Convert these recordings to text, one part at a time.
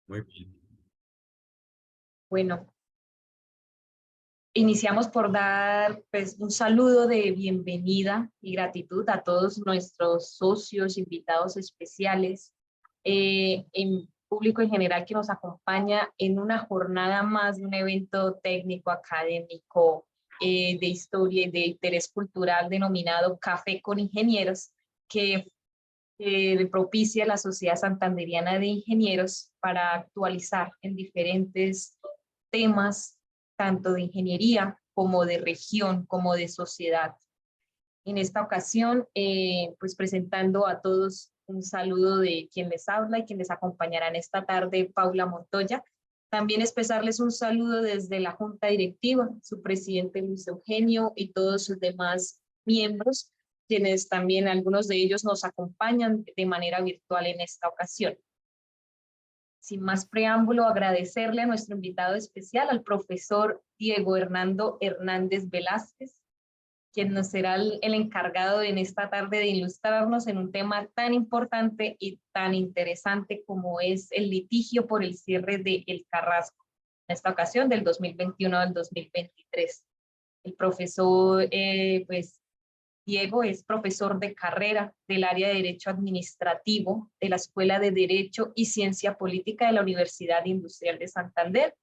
Muy bien. Bueno, iniciamos por dar pues, un saludo de bienvenida y gratitud a todos nuestros socios, invitados especiales, en público en general que nos acompaña en una jornada más de un evento técnico, académico, de historia y de interés cultural denominado Café con Ingenieros, que propicia la Sociedad Santanderiana de Ingenieros para actualizar en diferentes temas, tanto de ingeniería como de región, como de sociedad. En esta ocasión, pues presentando a todos un saludo de quien les habla y quien les acompañará en esta tarde, Paula Montoya. También expresarles un saludo desde la Junta Directiva, su presidente Luis Eugenio y todos sus demás miembros, quienes también algunos de ellos nos acompañan de manera virtual en esta ocasión. Sin más preámbulo, agradecerle a nuestro invitado especial, al profesor Diego Hernando Hernández Velázquez, quien nos será el encargado en esta tarde de ilustrarnos en un tema tan importante y tan interesante como es el litigio por el cierre de El Carrasco, en esta ocasión del 2021 al 2023. El profesor, pues, Diego es profesor de carrera del área de Derecho Administrativo de la Escuela de Derecho y Ciencia Política de la Universidad Industrial de Santander,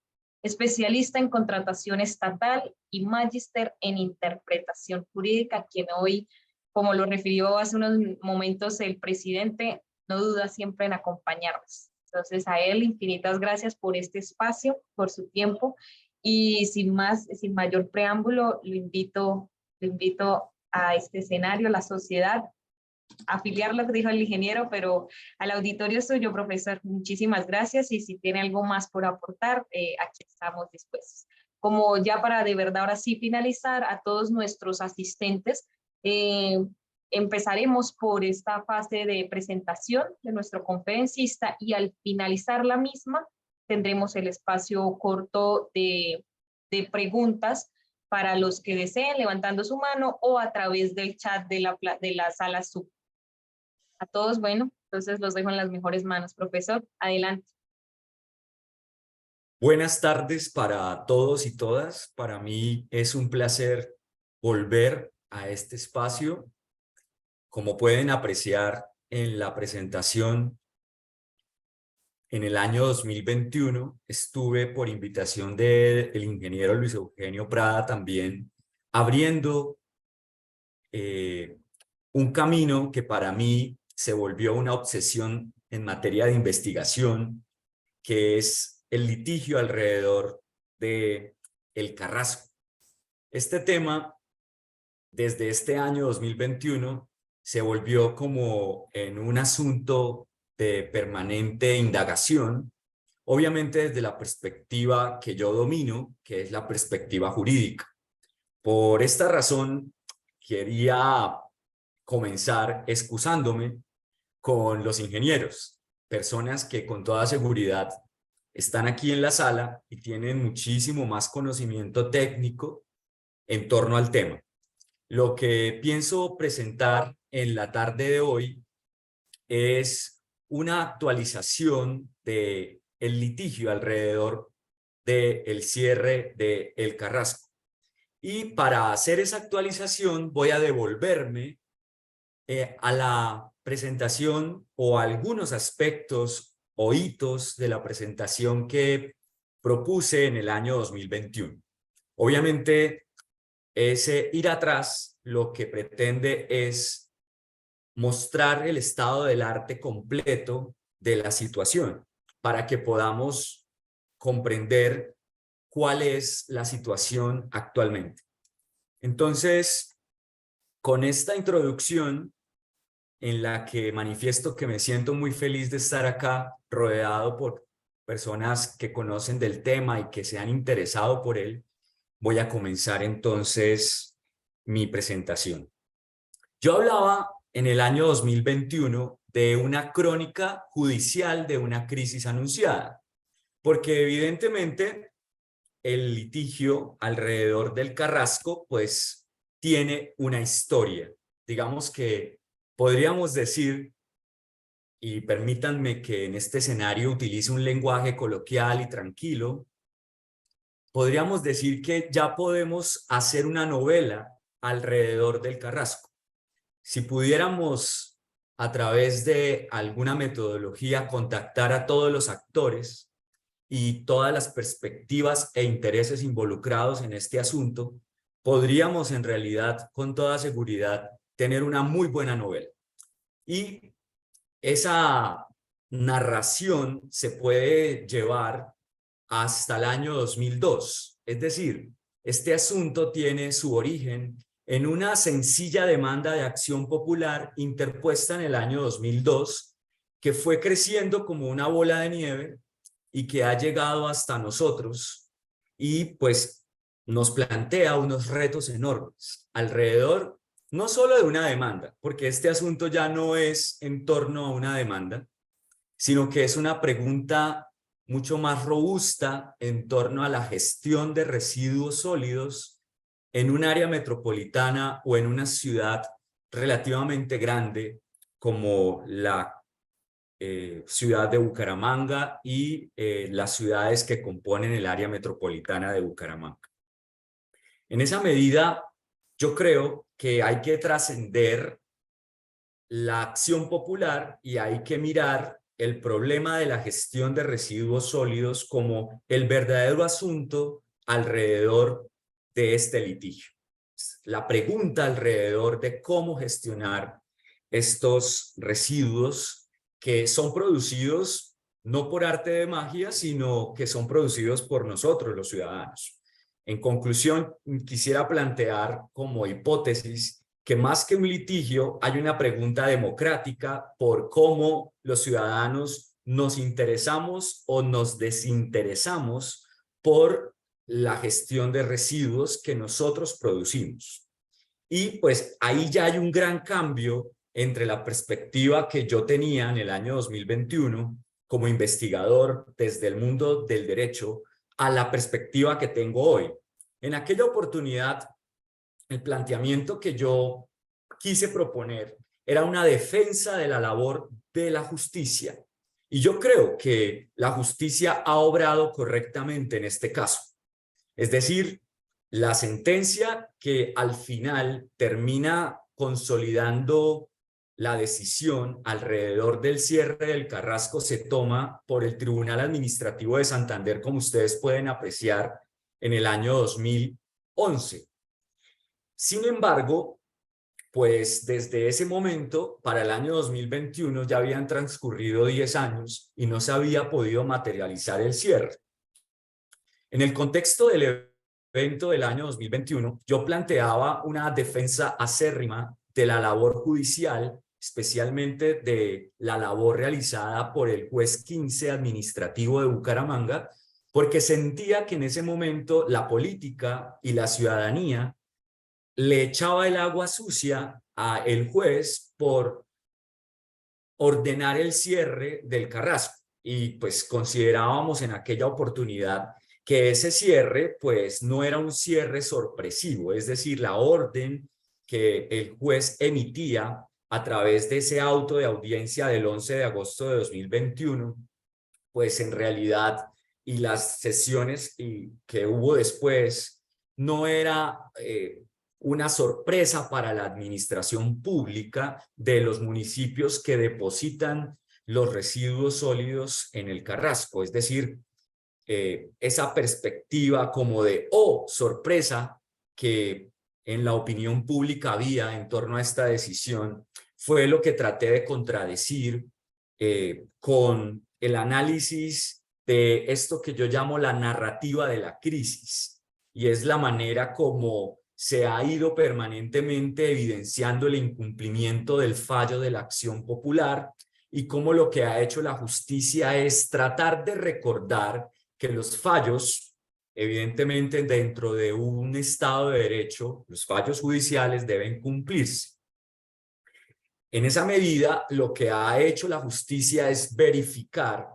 especialista en contratación estatal y magíster en interpretación jurídica, quien hoy, como lo refirió hace unos momentos el presidente, no duda siempre en acompañarnos. Entonces, a él infinitas gracias por este espacio, por su tiempo, y sin más, sin mayor preámbulo, lo invito a este escenario, la sociedad, afiliar lo que dijo el ingeniero, pero al auditorio suyo, profesor, muchísimas gracias, y si tiene algo más por aportar, aquí estamos dispuestos. Como ya para de verdad ahora sí finalizar, a todos nuestros asistentes, empezaremos por esta fase de presentación de nuestro conferencista y al finalizar la misma tendremos el espacio corto de preguntas para los que deseen levantando su mano o a través del chat de la sala Zoom. A todos, bueno, entonces los dejo en las mejores manos. Profesor, adelante. Buenas tardes para todos y todas. Para mí es un placer volver a este espacio. Como pueden apreciar en la presentación, en el año 2021 estuve por invitación del ingeniero Luis Eugenio Prada también abriendo eh, un camino que para mí se volvió una obsesión en materia de investigación, que es el litigio alrededor de El Carrasco. Este tema, desde este año 2021, se volvió como en un asunto de permanente indagación, obviamente desde la perspectiva que yo domino, que es la perspectiva jurídica. Por esta razón, quería comenzar excusándome con los ingenieros, personas que con toda seguridad están aquí en la sala y tienen muchísimo más conocimiento técnico en torno al tema. Lo que pienso presentar en la tarde de hoy es una actualización del litigio alrededor del cierre de El Carrasco. Y para hacer esa actualización voy a devolverme a la presentación o a algunos aspectos o hitos de la presentación que propuse en el año 2021. Obviamente, ese ir atrás lo que pretende es mostrar el estado del arte completo de la situación para que podamos comprender cuál es la situación actualmente. Entonces, con esta introducción en la que manifiesto que me siento muy feliz de estar acá rodeado por personas que conocen del tema y que se han interesado por él, voy a comenzar entonces mi presentación. Yo hablaba en el año 2021 de una crónica judicial de una crisis anunciada, porque evidentemente el litigio alrededor del Carrasco pues tiene una historia. Digamos que podríamos decir y permítanme que en este escenario utilice un lenguaje coloquial y tranquilo, podríamos decir que ya podemos hacer una novela alrededor del Carrasco. Si pudiéramos, a través de alguna metodología, contactar a todos los actores y todas las perspectivas e intereses involucrados en este asunto, podríamos en realidad, con toda seguridad, tener una muy buena novela. Y esa narración se puede llevar hasta el año 2002. Es decir, este asunto tiene su origen en una sencilla demanda de acción popular interpuesta en el año 2002, que fue creciendo como una bola de nieve y que ha llegado hasta nosotros y pues nos plantea unos retos enormes alrededor no solo de una demanda, porque este asunto ya no es en torno a una demanda, sino que es una pregunta mucho más robusta en torno a la gestión de residuos sólidos en un área metropolitana o en una ciudad relativamente grande como la ciudad de Bucaramanga y las ciudades que componen el área metropolitana de Bucaramanga. En esa medida, yo creo que hay que trascender la acción popular y hay que mirar el problema de la gestión de residuos sólidos como el verdadero asunto alrededor de este litigio. La pregunta alrededor de cómo gestionar estos residuos que son producidos no por arte de magia, sino que son producidos por nosotros, los ciudadanos. En conclusión, quisiera plantear como hipótesis que más que un litigio hay una pregunta democrática por cómo los ciudadanos nos interesamos o nos desinteresamos por la gestión de residuos que nosotros producimos. Y pues ahí ya hay un gran cambio entre la perspectiva que yo tenía en el año 2021 como investigador desde el mundo del derecho a la perspectiva que tengo hoy. En aquella oportunidad, el planteamiento que yo quise proponer era una defensa de la labor de la justicia. Y yo creo que la justicia ha obrado correctamente en este caso. Es decir, la sentencia que al final termina consolidando la decisión alrededor del cierre del Carrasco se toma por el Tribunal Administrativo de Santander, como ustedes pueden apreciar, en el año 2011. Sin embargo, pues desde ese momento, para el año 2021, ya habían transcurrido 10 años y no se había podido materializar el cierre. En el contexto del evento del año 2021, yo planteaba una defensa acérrima de la labor judicial, especialmente de la labor realizada por el juez 15 administrativo de Bucaramanga, porque sentía que en ese momento la política y la ciudadanía le echaba el agua sucia a el juez por ordenar el cierre del Carrasco. Y pues considerábamos en aquella oportunidad que ese cierre pues no era un cierre sorpresivo, es decir, la orden que el juez emitía a través de ese auto de audiencia del 11 de agosto de 2021, pues en realidad, y las sesiones que hubo después, no era una sorpresa para la administración pública de los municipios que depositan los residuos sólidos en el Carrasco. Es decir, esa perspectiva como de, oh, sorpresa, que en la opinión pública había en torno a esta decisión, fue lo que traté de contradecir con el análisis de esto que yo llamo la narrativa de la crisis, y es la manera como se ha ido permanentemente evidenciando el incumplimiento del fallo de la acción popular y cómo lo que ha hecho la justicia es tratar de recordar que los fallos, evidentemente dentro de un Estado de Derecho, los fallos judiciales deben cumplirse. En esa medida, lo que ha hecho la justicia es verificar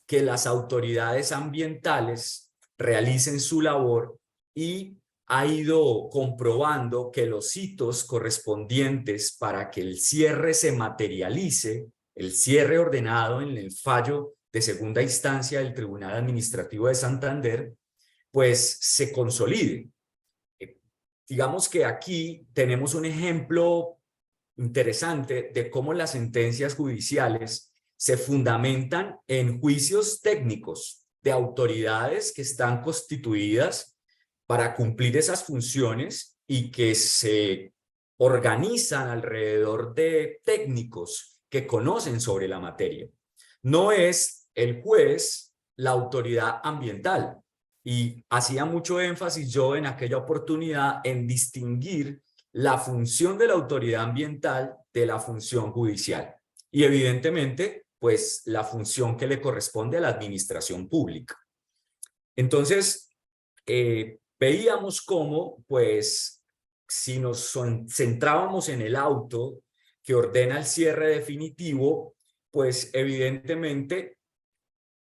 que las autoridades ambientales realicen su labor y ha ido comprobando que los hitos correspondientes para que el cierre se materialice el cierre ordenado en el fallo de segunda instancia del Tribunal Administrativo de Santander, pues se consolide. Digamos que aquí tenemos un ejemplo interesante de cómo las sentencias judiciales se fundamentan en juicios técnicos de autoridades que están constituidas para cumplir esas funciones y que se organizan alrededor de técnicos que conocen sobre la materia. No es el juez la autoridad ambiental. Y hacía mucho énfasis yo en aquella oportunidad en distinguir la función de la autoridad ambiental de la función judicial. Y evidentemente, pues la función que le corresponde a la administración pública. Entonces, veíamos cómo, pues, si nos centrábamos en el auto que ordena el cierre definitivo, pues evidentemente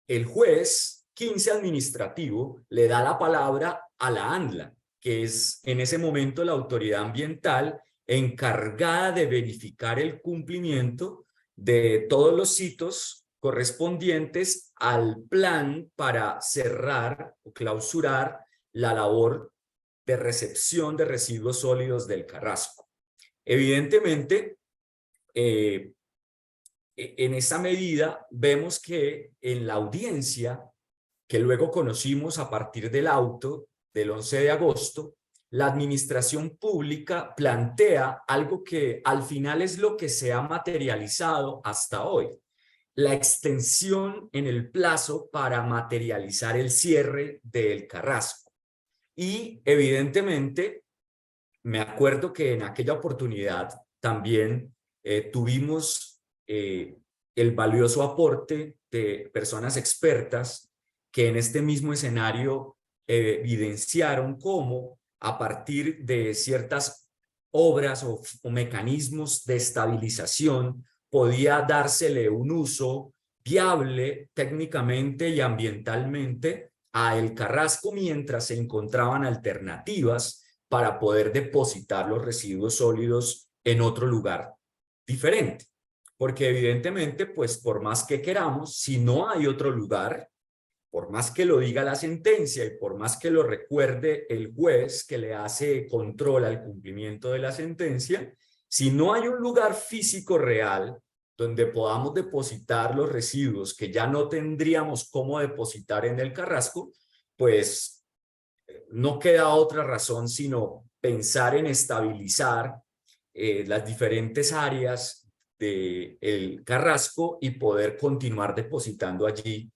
el juez 15 administrativo le da la palabra a la ANLA, que es en ese momento la autoridad ambiental encargada de verificar el cumplimiento de todos los hitos correspondientes al plan para cerrar o clausurar la labor de recepción de residuos sólidos del Carrasco. Evidentemente, en esa medida vemos que en la audiencia que luego conocimos a partir del auto del 11 de agosto, la administración pública plantea algo que al final es lo que se ha materializado hasta hoy: la extensión en el plazo para materializar el cierre del Carrasco. Y evidentemente, me acuerdo que en aquella oportunidad también tuvimos el valioso aporte de personas expertas que en este mismo escenario evidenciaron cómo a partir de ciertas obras o mecanismos de estabilización podía dársele un uso viable técnicamente y ambientalmente a el Carrasco mientras se encontraban alternativas para poder depositar los residuos sólidos en otro lugar diferente. Porque evidentemente, pues por más que queramos, si no hay otro lugar, por más que lo diga la sentencia y por más que lo recuerde el juez que le hace control al cumplimiento de la sentencia, si no hay un lugar físico real donde podamos depositar los residuos que ya no tendríamos cómo depositar en el Carrasco, pues no queda otra razón sino pensar en estabilizar las diferentes áreas del Carrasco y poder continuar depositando allí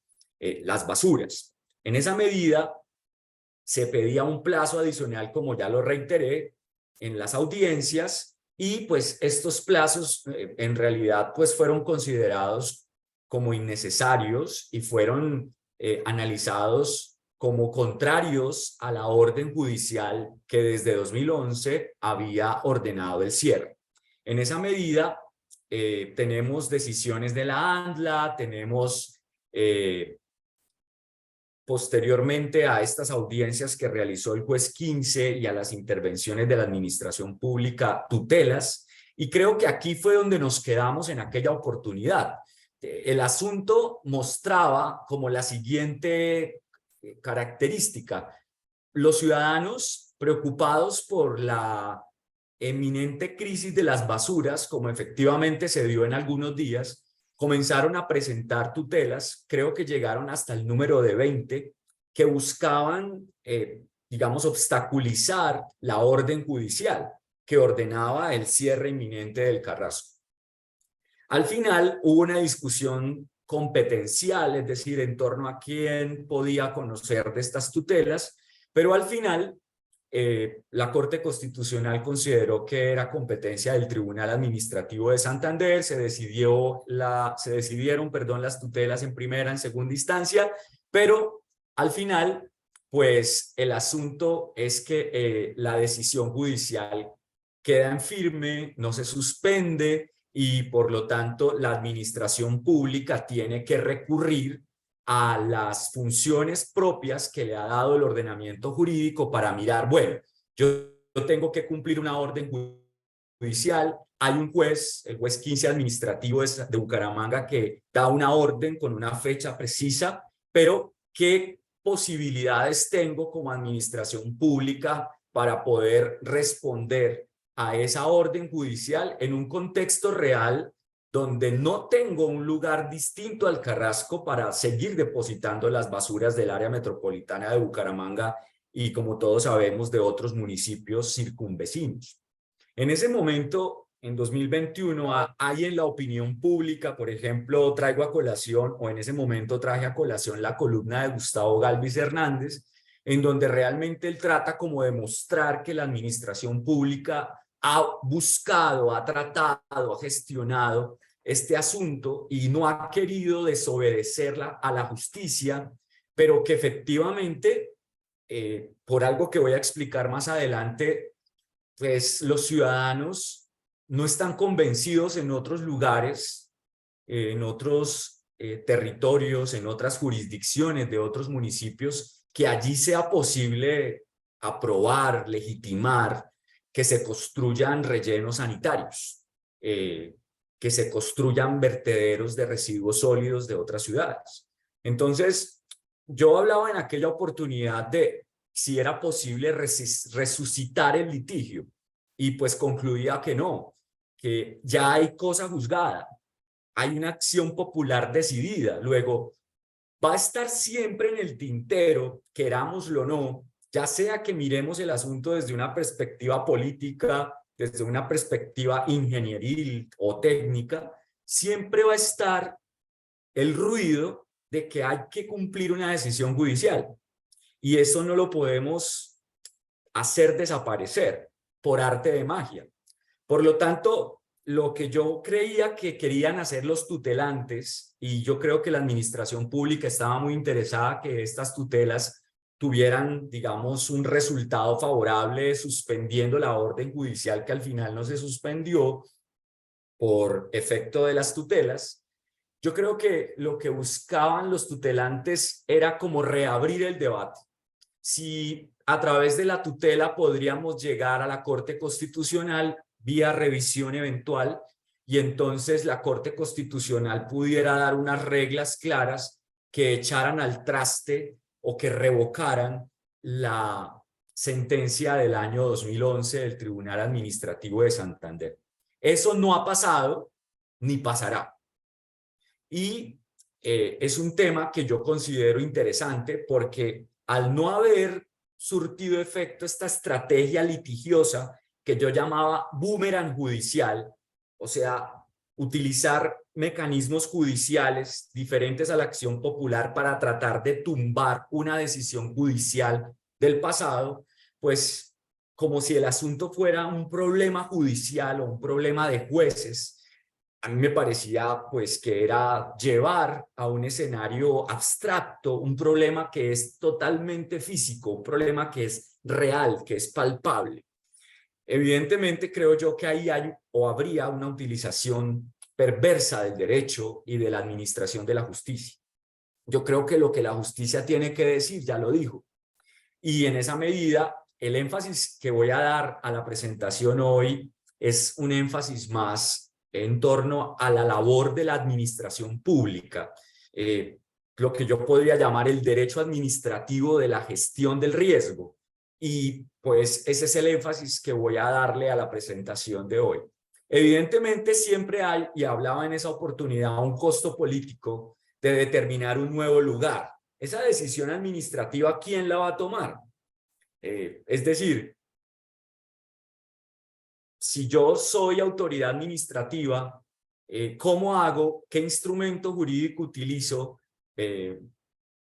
las basuras. En esa medida, se pedía un plazo adicional, como ya lo reiteré, en las audiencias, y pues estos plazos en realidad pues fueron considerados como innecesarios y fueron analizados como contrarios a la orden judicial que desde 2011 había ordenado el cierre. En esa medida, tenemos decisiones de la ANLA, tenemos posteriormente a estas audiencias que realizó el juez 15 y a las intervenciones de la administración pública, tutelas, y creo que aquí fue donde nos quedamos en aquella oportunidad. El asunto mostraba como la siguiente característica: los ciudadanos preocupados por la eminente crisis de las basuras, como efectivamente se dio en algunos días, comenzaron a presentar tutelas. Creo que llegaron hasta el número de 20 que buscaban, digamos, obstaculizar la orden judicial que ordenaba el cierre inminente del Carrasco. Al final hubo una discusión competencial, es decir, en torno a quién podía conocer de estas tutelas, pero al final la Corte Constitucional consideró que era competencia del Tribunal Administrativo de Santander. Se decidieron las tutelas en primera, en segunda instancia, pero al final, pues el asunto es que la decisión judicial queda en firme, no se suspende, y por lo tanto la administración pública tiene que recurrir a las funciones propias que le ha dado el ordenamiento jurídico para mirar, bueno, yo tengo que cumplir una orden judicial, hay un juez, el juez 15 administrativo de Bucaramanga, que da una orden con una fecha precisa, pero ¿qué posibilidades tengo como administración pública para poder responder a esa orden judicial en un contexto real donde no tengo un lugar distinto al Carrasco para seguir depositando las basuras del área metropolitana de Bucaramanga y, como todos sabemos, de otros municipios circunvecinos? En ese momento, en 2021, hay en la opinión pública, por ejemplo, traigo a colación, o en ese momento traje a colación, la columna de Gustavo Galvis Hernández, en donde realmente él trata como de mostrar que la administración pública ha buscado, ha tratado, ha gestionado este asunto y no ha querido desobedecerla a la justicia, pero que efectivamente, por algo que voy a explicar más adelante, pues los ciudadanos no están convencidos en otros lugares, en otros territorios, en otras jurisdicciones de otros municipios, que allí sea posible aprobar, legitimar, que se construyan rellenos sanitarios, que se construyan vertederos de residuos sólidos de otras ciudades. Entonces, yo hablaba en aquella oportunidad de si era posible resucitar el litigio, y pues concluía que no, que ya hay cosa juzgada, hay una acción popular decidida. Luego, va a estar siempre en el tintero, querámoslo o no, ya sea que miremos el asunto desde una perspectiva política, desde una perspectiva ingenieril o técnica, siempre va a estar el ruido de que hay que cumplir una decisión judicial. Y eso no lo podemos hacer desaparecer por arte de magia. Por lo tanto, lo que yo creía que querían hacer los tutelantes, y yo creo que la administración pública estaba muy interesada que estas tutelas tuvieran, digamos, un resultado favorable, suspendiendo la orden judicial que al final no se suspendió por efecto de las tutelas. Yo creo que lo que buscaban los tutelantes era como reabrir el debate. Si a través de la tutela podríamos llegar a la Corte Constitucional vía revisión eventual, y entonces la Corte Constitucional pudiera dar unas reglas claras que echaran al traste o que revocaran la sentencia del año 2011 del Tribunal Administrativo de Santander. Eso no ha pasado ni pasará. Y es un tema que yo considero interesante porque al no haber surtido efecto esta estrategia litigiosa que yo llamaba boomerang judicial, o sea, utilizar mecanismos judiciales diferentes a la acción popular para tratar de tumbar una decisión judicial del pasado, pues como si el asunto fuera un problema judicial o un problema de jueces, a mí me parecía pues que era llevar a un escenario abstracto un problema que es totalmente físico, un problema que es real, que es palpable. Evidentemente creo yo que ahí hay o habría una utilización perversa del derecho y de la administración de la justicia. Yo creo que lo que la justicia tiene que decir ya lo dijo. Y en esa medida, el énfasis que voy a dar a la presentación hoy es un énfasis más en torno a la labor de la administración pública, lo que yo podría llamar el derecho administrativo de la gestión del riesgo. Y pues ese es el énfasis que voy a darle a la presentación de hoy. Evidentemente siempre hay, y hablaba en esa oportunidad, un costo político de determinar un nuevo lugar. Esa decisión administrativa, ¿quién la va a tomar? Es decir, si yo soy autoridad administrativa, ¿cómo hago? ¿Qué instrumento jurídico utilizo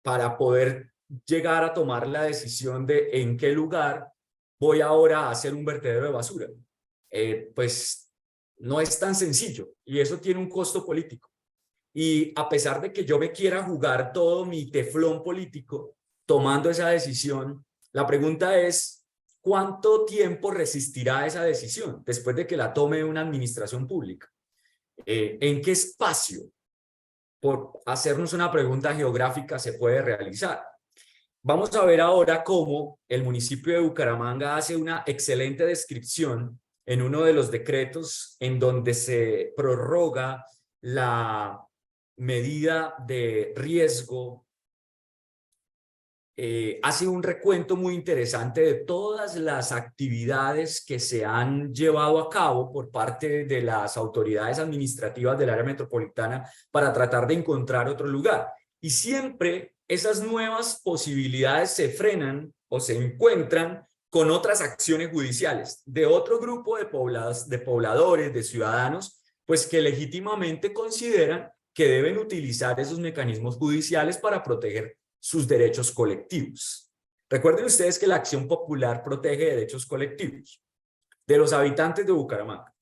para poder llegar a tomar la decisión de en qué lugar voy ahora a hacer un vertedero de basura? Pues no es tan sencillo y eso tiene un costo político. Y a pesar de que yo me quiera jugar todo mi teflón político tomando esa decisión, la pregunta es, ¿cuánto tiempo resistirá esa decisión después de que la tome una administración pública? ¿En qué espacio, por hacernos una pregunta geográfica, se puede realizar? Vamos a ver ahora cómo el municipio de Bucaramanga hace una excelente descripción en uno de los decretos en donde se prorroga la medida de riesgo, hace un recuento muy interesante de todas las actividades que se han llevado a cabo por parte de las autoridades administrativas del área metropolitana para tratar de encontrar otro lugar. Y siempre esas nuevas posibilidades se frenan o se encuentran con otras acciones judiciales de otro grupo de pobladores, de ciudadanos, pues que legítimamente consideran que deben utilizar esos mecanismos judiciales para proteger sus derechos colectivos. Recuerden ustedes que la acción popular protege derechos colectivos de los habitantes de Bucaramanga.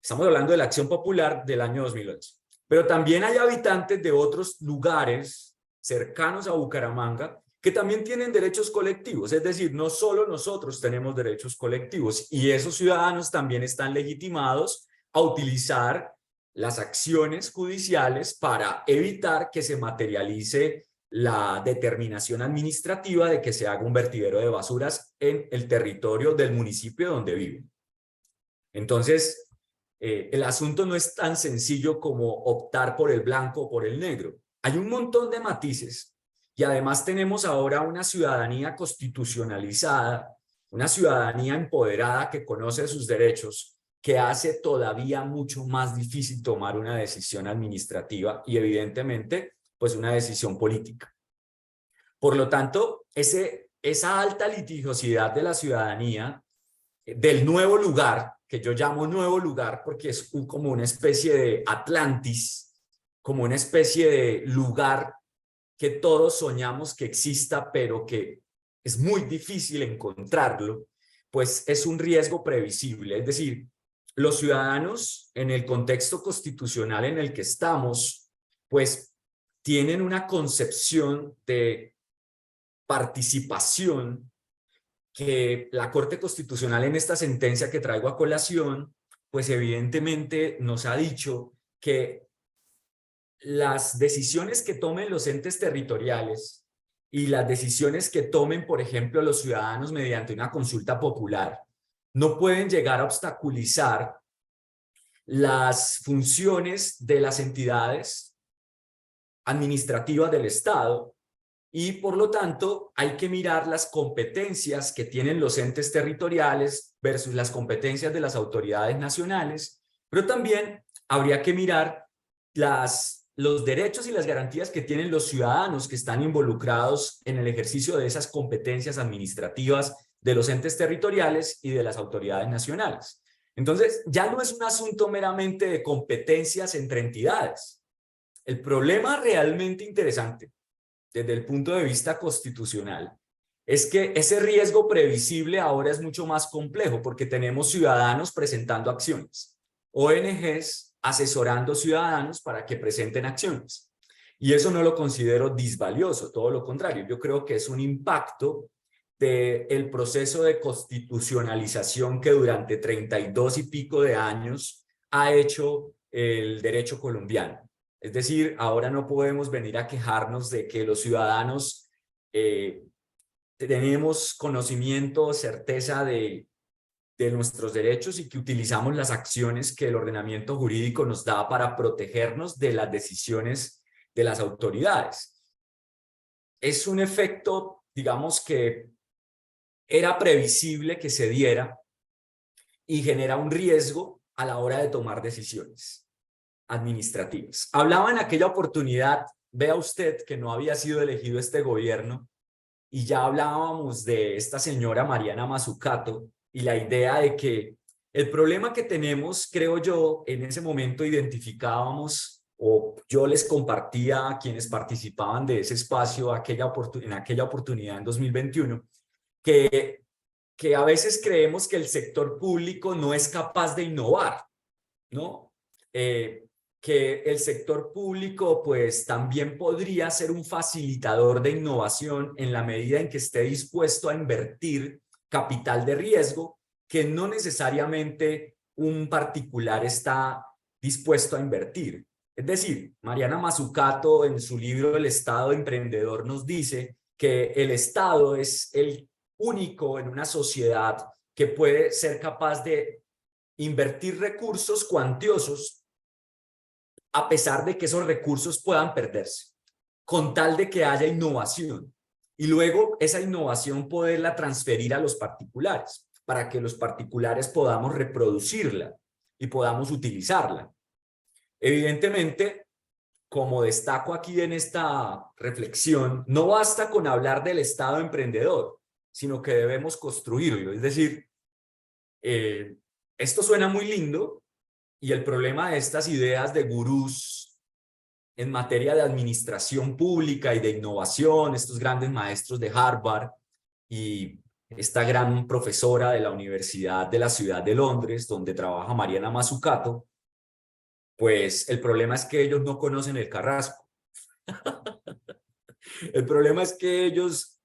Estamos hablando de la acción popular del año 2011. Pero también hay habitantes de otros lugares cercanos a Bucaramanga que también tienen derechos colectivos. Es decir, no solo nosotros tenemos derechos colectivos, y esos ciudadanos también están legitimados a utilizar las acciones judiciales para evitar que se materialice la determinación administrativa de que se haga un vertidero de basuras en el territorio del municipio donde viven. Entonces, el asunto no es tan sencillo como optar por el blanco o por el negro. Hay un montón de matices, y además tenemos ahora una ciudadanía constitucionalizada, una ciudadanía empoderada que conoce sus derechos, que hace todavía mucho más difícil tomar una decisión administrativa y pues una decisión política. Por lo tanto, esa alta litigiosidad de la ciudadanía, del nuevo lugar, que yo llamo nuevo lugar porque es como una especie de Atlantis, como una especie de lugar que todos soñamos que exista, pero que es muy difícil encontrarlo, pues es un riesgo previsible. Es decir, los ciudadanos en el contexto constitucional en el que estamos, pues tienen una concepción de participación que la Corte Constitucional en esta sentencia que traigo a colación, pues evidentemente nos ha dicho que las decisiones que tomen los entes territoriales y las decisiones que tomen, por ejemplo, los ciudadanos mediante una consulta popular, no pueden llegar a obstaculizar las funciones de las entidades administrativas del Estado, y por lo tanto hay que mirar las competencias que tienen los entes territoriales versus las competencias de las autoridades nacionales, pero también habría que mirar los derechos y las garantías que tienen los ciudadanos que están involucrados en el ejercicio de esas competencias administrativas de los entes territoriales y de las autoridades nacionales. Entonces, ya no es un asunto meramente de competencias entre entidades. El problema realmente interesante desde el punto de vista constitucional es que ese riesgo previsible ahora es mucho más complejo porque tenemos ciudadanos presentando acciones, ONGs asesorando ciudadanos para que presenten acciones. Y eso no lo considero disvalioso, todo lo contrario. Yo creo que es un impacto del proceso de constitucionalización que durante 32 y pico de años ha hecho el derecho colombiano. Es decir, ahora no podemos venir a quejarnos de que los ciudadanos tenemos conocimiento, certeza de nuestros derechos y que utilizamos las acciones que el ordenamiento jurídico nos da para protegernos de las decisiones de las autoridades. Es un efecto, digamos, que era previsible que se diera y genera un riesgo a la hora de tomar decisiones administrativas. Hablaba en aquella oportunidad, vea usted que no había sido elegido este gobierno, y ya hablábamos de esta señora Mariana Mazzucato y la idea de que el problema que tenemos, creo yo, en ese momento identificábamos, o yo les compartía a quienes participaban de ese espacio en aquella oportunidad en 2021, que a veces creemos que el sector público no es capaz de innovar, ¿no? Que el sector público pues también podría ser un facilitador de innovación en la medida en que esté dispuesto a invertir capital de riesgo que no necesariamente un particular está dispuesto a invertir. Es decir, Mariana Mazzucato en su libro El Estado Emprendedor nos dice que el Estado es el único en una sociedad que puede ser capaz de invertir recursos cuantiosos a pesar de que esos recursos puedan perderse, con tal de que haya innovación. Y luego esa innovación poderla transferir a los particulares, para que los particulares podamos reproducirla y podamos utilizarla. Evidentemente, como destaco aquí en esta reflexión, no basta con hablar del Estado emprendedor, sino que debemos construirlo. Es decir, esto suena muy lindo y el problema de estas ideas de gurús en materia de administración pública y de innovación, estos grandes maestros de Harvard y esta gran profesora de la Universidad de la Ciudad de Londres, donde trabaja Mariana Mazzucato, pues el problema es que ellos no conocen el Carrasco. El problema es que ellos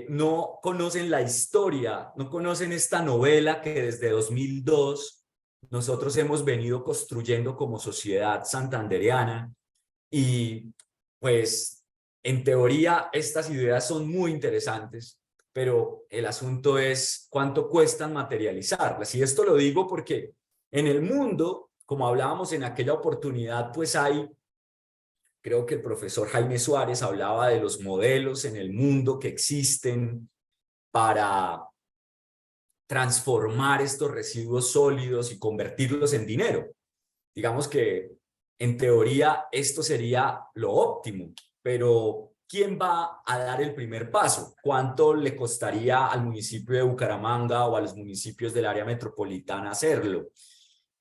no conocen la historia, no conocen esta novela que desde 2002 nosotros hemos venido construyendo como sociedad santandereana. Y pues en teoría estas ideas son muy interesantes, pero el asunto es cuánto cuestan materializarlas. Y esto lo digo porque en el mundo, como hablábamos en aquella oportunidad, pues hay, creo que el profesor Jaime Suárez hablaba de los modelos en el mundo que existen para transformar estos residuos sólidos y convertirlos en dinero. Digamos que en teoría esto sería lo óptimo, pero ¿quién va a dar el primer paso? ¿Cuánto le costaría al municipio de Bucaramanga o a los municipios del área metropolitana hacerlo?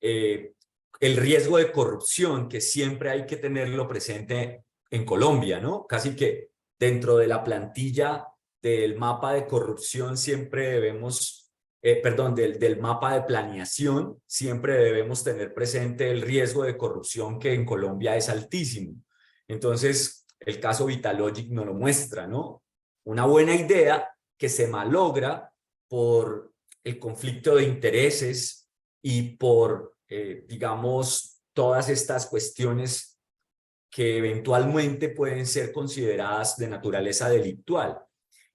El riesgo de corrupción, que siempre hay que tenerlo presente en Colombia, ¿no? Casi que dentro de la plantilla del mapa de corrupción siempre debemos, perdón, del mapa de planeación, siempre debemos tener presente el riesgo de corrupción que en Colombia es altísimo. Entonces, el caso Vitalogic nos lo muestra, ¿no? Una buena idea que se malogra por el conflicto de intereses y por, digamos, todas estas cuestiones que eventualmente pueden ser consideradas de naturaleza delictual.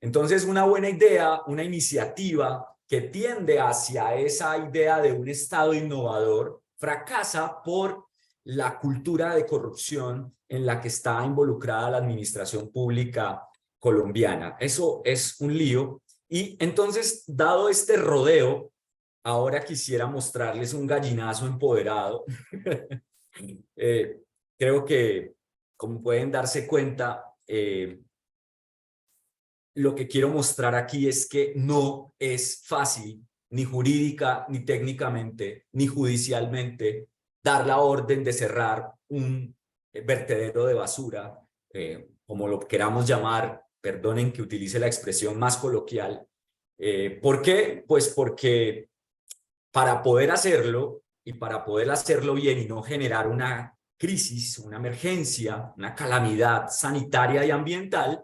Entonces, una buena idea, una iniciativa que tiende hacia esa idea de un Estado innovador, fracasa por la cultura de corrupción en la que está involucrada la administración pública colombiana. Eso es un lío. Y entonces, dado este rodeo, ahora quisiera mostrarles un gallinazo empoderado. eh, Creo que, como pueden darse cuenta, lo que quiero mostrar aquí es que no es fácil, ni jurídica, ni técnicamente, ni judicialmente, dar la orden de cerrar un vertedero de basura, como lo queramos llamar, perdonen que utilice la expresión más coloquial. ¿Por qué? Pues porque para poder hacerlo y para poder hacerlo bien y no generar una crisis, una emergencia, una calamidad sanitaria y ambiental,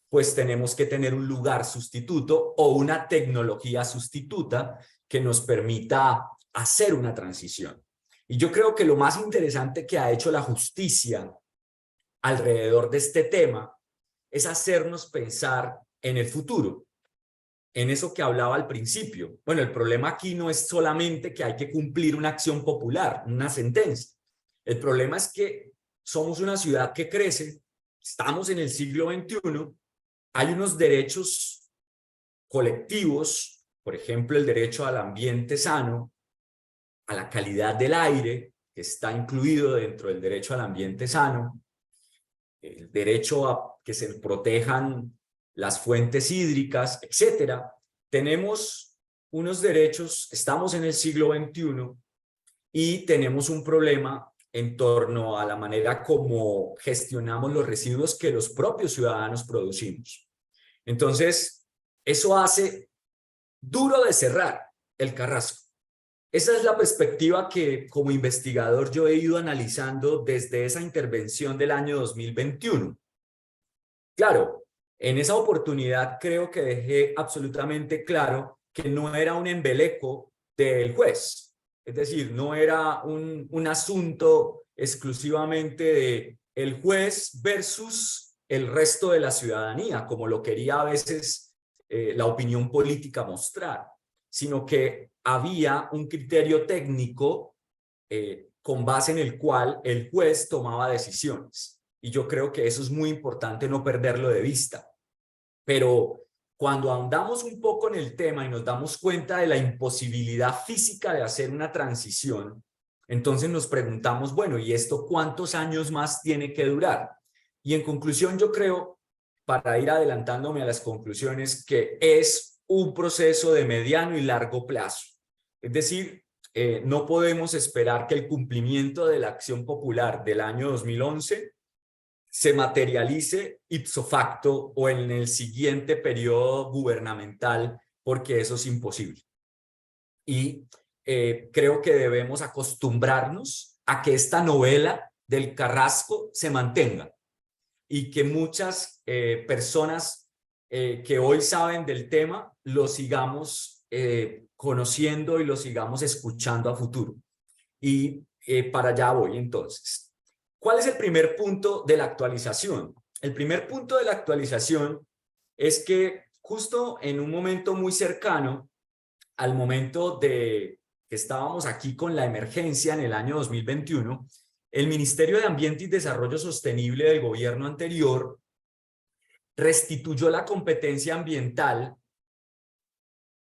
pues tenemos que tener un lugar sustituto o una tecnología sustituta que nos permita hacer una transición. Y yo creo que lo más interesante que ha hecho la justicia alrededor de este tema es hacernos pensar en el futuro, en eso que hablaba al principio. Bueno, el problema aquí no es solamente que hay que cumplir una acción popular, una sentencia. El problema es que somos una ciudad que crece, estamos en el siglo XXI, hay unos derechos colectivos, por ejemplo, el derecho al ambiente sano, a la calidad del aire, que está incluido dentro del derecho al ambiente sano, el derecho a que se protejan las fuentes hídricas, etcétera. Tenemos unos derechos, estamos en el siglo XXI y tenemos un problema en torno a la manera como gestionamos los residuos que los propios ciudadanos producimos. Entonces, eso hace duro de cerrar el Carrasco. Esa es la perspectiva que como investigador yo he ido analizando desde esa intervención del año 2021. Claro, en esa oportunidad creo que dejé absolutamente claro que no era un embeleco del juez, es decir, no era un asunto exclusivamente de el juez versus el resto de la ciudadanía, como lo quería a veces la opinión política mostrar. sino que había un criterio técnico con base en el cual el juez tomaba decisiones. Y yo creo que eso es muy importante no perderlo de vista. Pero cuando ahondamos un poco en el tema y nos damos cuenta de la imposibilidad física de hacer una transición, entonces nos preguntamos, bueno, ¿y esto cuántos años más tiene que durar? Y en conclusión, yo creo, para ir adelantándome a las conclusiones, que es un proceso de mediano y largo plazo. Es decir, no podemos esperar que el cumplimiento de la acción popular del año 2011 se materialice ipso facto o en el siguiente periodo gubernamental, porque eso es imposible. Y creo que debemos acostumbrarnos a que esta novela del Carrasco se mantenga y que muchas personas que hoy saben del tema lo sigamos conociendo y lo sigamos escuchando a futuro. Y para allá voy entonces. ¿Cuál es el primer punto de la actualización? El primer punto de la actualización es que justo en un momento muy cercano al momento de que estábamos aquí con la emergencia en el año 2021, el Ministerio de Ambiente y Desarrollo Sostenible del gobierno anterior restituyó la competencia ambiental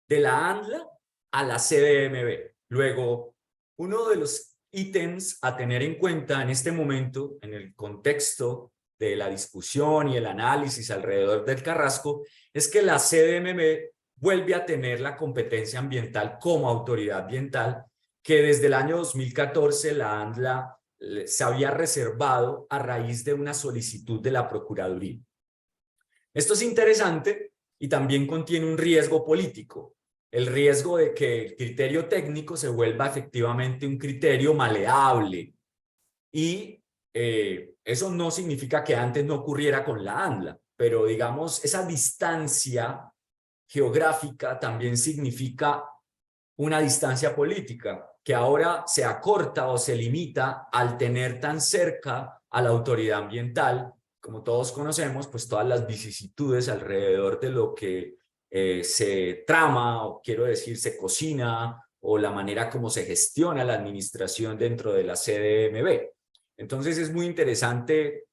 de la ANLA a la CDMB. Luego, uno de los ítems a tener en cuenta en este momento, en el contexto de la discusión y el análisis alrededor del Carrasco, es que la CDMB vuelve a tener la competencia ambiental como autoridad ambiental, que desde el año 2014 la ANLA se había reservado a raíz de una solicitud de la Procuraduría. Esto es interesante y también contiene un riesgo político, el riesgo de que el criterio técnico se vuelva efectivamente un criterio maleable. Y eso no significa que antes no ocurriera con la ANLA, pero digamos, esa distancia geográfica también significa una distancia política que ahora se acorta o se limita al tener tan cerca a la autoridad ambiental. Como todos conocemos, pues todas las vicisitudes alrededor de lo que se trama, o quiero decir, se cocina, o la manera como se gestiona la administración dentro de la CDMB. Entonces es muy interesante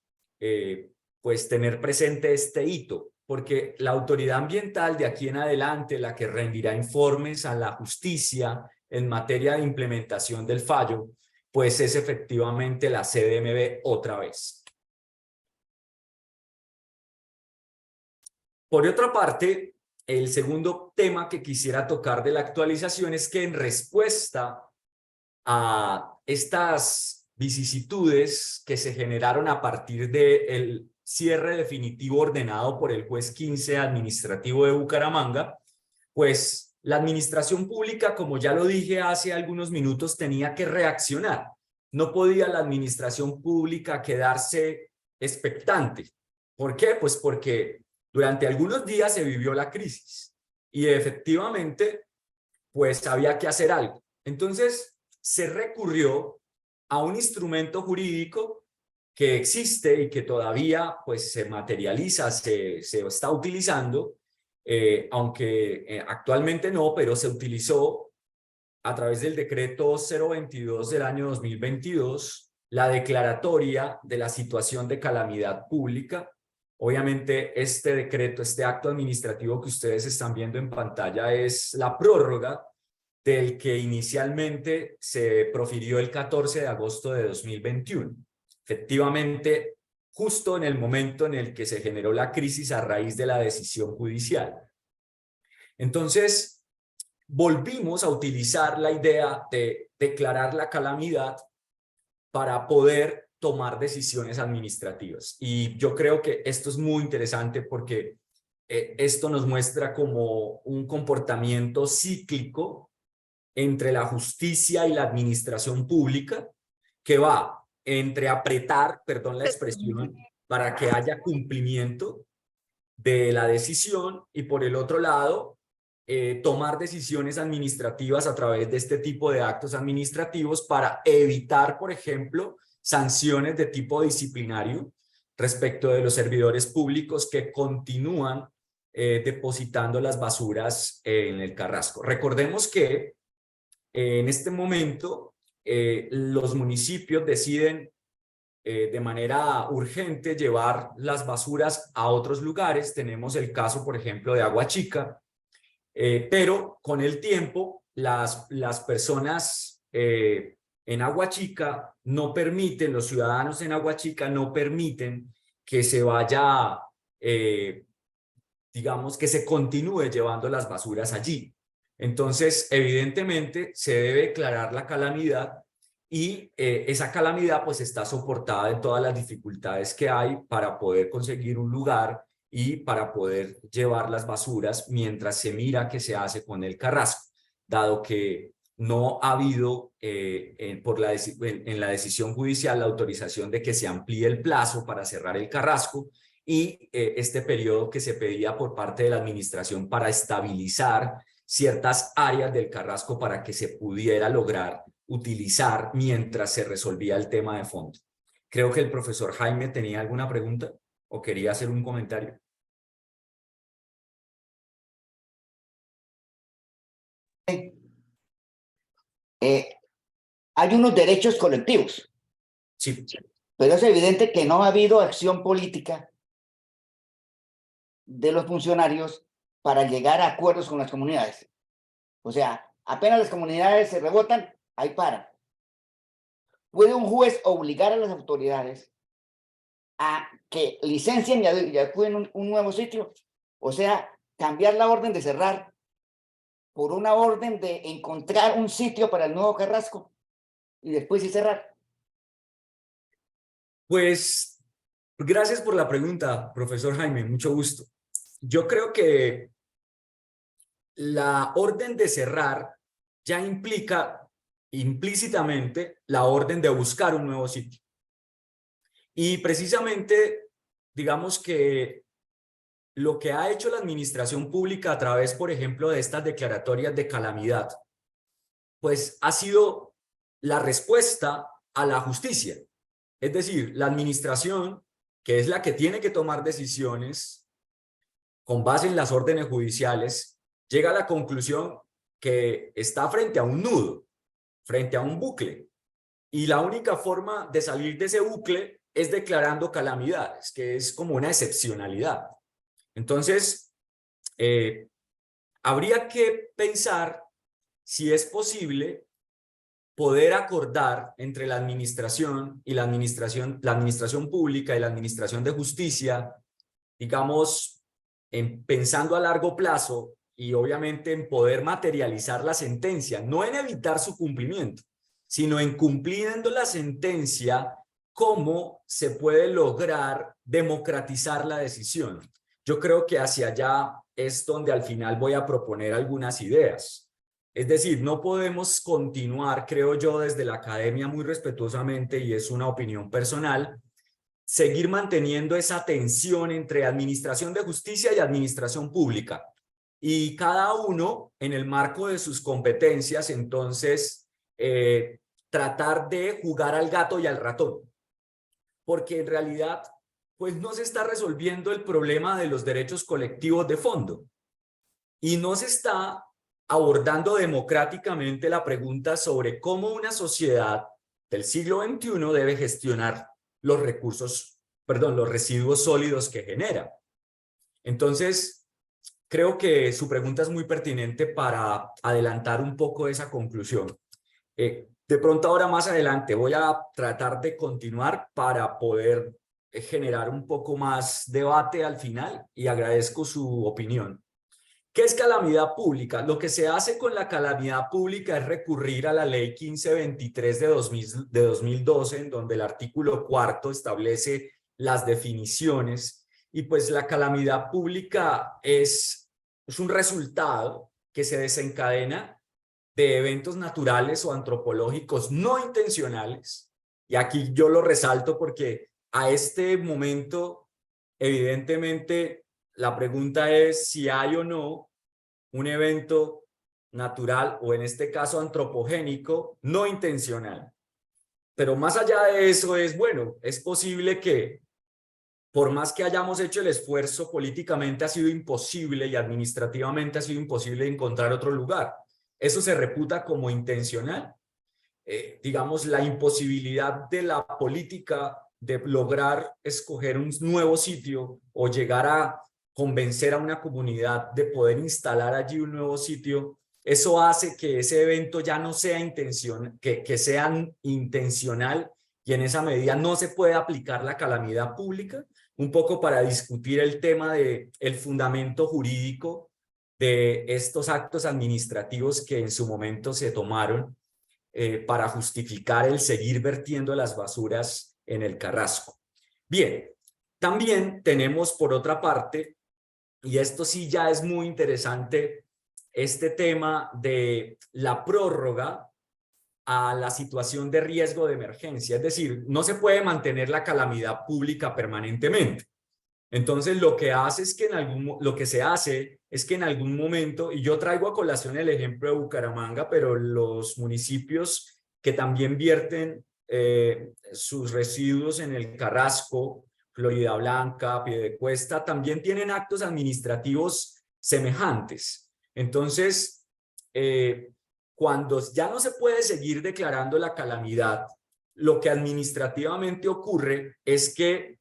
pues tener presente este hito, porque la autoridad ambiental de aquí en adelante, la que rendirá informes a la justicia en materia de implementación del fallo, pues es efectivamente la CDMB otra vez. Por otra parte, el segundo tema que quisiera tocar de la actualización es que en respuesta a estas vicisitudes que se generaron a partir del cierre definitivo ordenado por el juez 15 administrativo de Bucaramanga, pues la administración pública, como ya lo dije hace algunos minutos, tenía que reaccionar. No podía la administración pública quedarse expectante. ¿Por qué? Pues porque durante algunos días se vivió la crisis y efectivamente pues había que hacer algo. Entonces se recurrió a un instrumento jurídico que existe y que todavía pues se materializa, se está utilizando, aunque actualmente no, pero se utilizó a través del decreto 022 del año 2022, la declaratoria de la situación de calamidad pública. Obviamente este decreto, este acto administrativo que ustedes están viendo en pantalla es la prórroga del que inicialmente se profirió el 14 de agosto de 2021. Efectivamente, justo en el momento en el que se generó la crisis a raíz de la decisión judicial. Entonces, volvimos a utilizar la idea de declarar la calamidad para poder tomar decisiones administrativas. Y yo creo que esto es muy interesante porque esto nos muestra como un comportamiento cíclico entre la justicia y la administración pública, que va entre apretar, perdón la expresión, para que haya cumplimiento de la decisión y por el otro lado, tomar decisiones administrativas a través de este tipo de actos administrativos para evitar, por ejemplo, sanciones de tipo disciplinario respecto de los servidores públicos que continúan depositando las basuras en el Carrasco. Recordemos que en este momento los municipios deciden de manera urgente llevar las basuras a otros lugares. Tenemos el caso, por ejemplo, de Agua Chica, pero con el tiempo las personas en Agua Chica no permiten, los ciudadanos en Agua Chica no permiten que se vaya, digamos, que se continúe llevando las basuras allí. Entonces, evidentemente, se debe declarar la calamidad y esa calamidad pues está soportada en todas las dificultades que hay para poder conseguir un lugar y para poder llevar las basuras mientras se mira qué se hace con el Carrasco, dado que no ha habido en la decisión judicial la autorización de que se amplíe el plazo para cerrar el Carrasco y este periodo que se pedía por parte de la administración para estabilizar ciertas áreas del Carrasco para que se pudiera lograr utilizar mientras se resolvía el tema de fondo. Creo que el profesor Jaime tenía alguna pregunta o quería hacer un comentario. Hay unos derechos colectivos, Sí. pero es evidente que no ha habido acción política de los funcionarios para llegar a acuerdos con las comunidades. O sea, apenas las comunidades se rebotan, ahí paran. ¿Puede un juez obligar a las autoridades a que licencien y acuden un nuevo sitio? O sea, cambiar la orden de cerrar por una orden de encontrar un sitio para el nuevo Carrasco y después sí cerrar. Pues gracias por la pregunta, profesor Jaime, mucho gusto. Yo creo que la orden de cerrar ya implica implícitamente la orden de buscar un nuevo sitio. Y precisamente, digamos que lo que ha hecho la administración pública a través, por ejemplo, de estas declaratorias de calamidad, pues ha sido la respuesta a la justicia. Es decir, la administración, que es la que tiene que tomar decisiones con base en las órdenes judiciales, llega a la conclusión que está frente a un nudo, frente a un bucle. Y la única forma de salir de ese bucle es declarando calamidades, que es como una excepcionalidad. Entonces, habría que pensar si es posible poder acordar entre la administración y la administración pública y la administración de justicia, digamos, pensando a largo plazo y obviamente en poder materializar la sentencia, no en evitar su cumplimiento, sino en cumpliendo la sentencia, cómo se puede lograr democratizar la decisión. Yo creo que hacia allá es donde al final voy a proponer algunas ideas. Es decir, no podemos continuar, creo yo, desde la academia muy respetuosamente, y es una opinión personal, seguir manteniendo esa tensión entre administración de justicia y administración pública. Y cada uno, en el marco de sus competencias, entonces, tratar de jugar al gato y al ratón. Porque en realidad, pues no se está resolviendo el problema de los derechos colectivos de fondo. Y no se está abordando democráticamente la pregunta sobre cómo una sociedad del siglo XXI debe gestionar los los residuos sólidos que genera. Entonces, creo que su pregunta es muy pertinente para adelantar un poco esa conclusión. De pronto ahora más adelante voy a tratar de continuar para poder generar un poco más debate al final y agradezco su opinión. ¿Qué es calamidad pública? Lo que se hace con la calamidad pública es recurrir a la ley 1523 de 2012, en donde el artículo 4 establece las definiciones, y pues la calamidad pública es un resultado que se desencadena de eventos naturales o antropológicos no intencionales, y aquí yo lo resalto porque a este momento, evidentemente, la pregunta es si hay o no un evento natural o en este caso antropogénico no intencional. Pero más allá de eso es, bueno, es posible que por más que hayamos hecho el esfuerzo, políticamente ha sido imposible y administrativamente ha sido imposible encontrar otro lugar. Eso se reputa como intencional. Digamos, la imposibilidad de la política de lograr escoger un nuevo sitio o llegar a convencer a una comunidad de poder instalar allí un nuevo sitio, eso hace que ese evento ya no sea que sea intencional, y en esa medida no se puede aplicar la calamidad pública, un poco para discutir el tema de el fundamento jurídico de estos actos administrativos que en su momento se tomaron para justificar el seguir vertiendo las basuras en el Carrasco. Bien, también tenemos por otra parte, y esto sí ya es muy interesante, este tema de la prórroga a la situación de riesgo de emergencia. Es decir, no se puede mantener la calamidad pública permanentemente. Entonces, lo que se hace es que en algún momento, y yo traigo a colación el ejemplo de Bucaramanga, pero los municipios que también vierten sus residuos en el Carrasco, Florida Blanca, Piedecuesta, también tienen actos administrativos semejantes. Entonces, cuando ya no se puede seguir declarando la calamidad, lo que administrativamente ocurre es que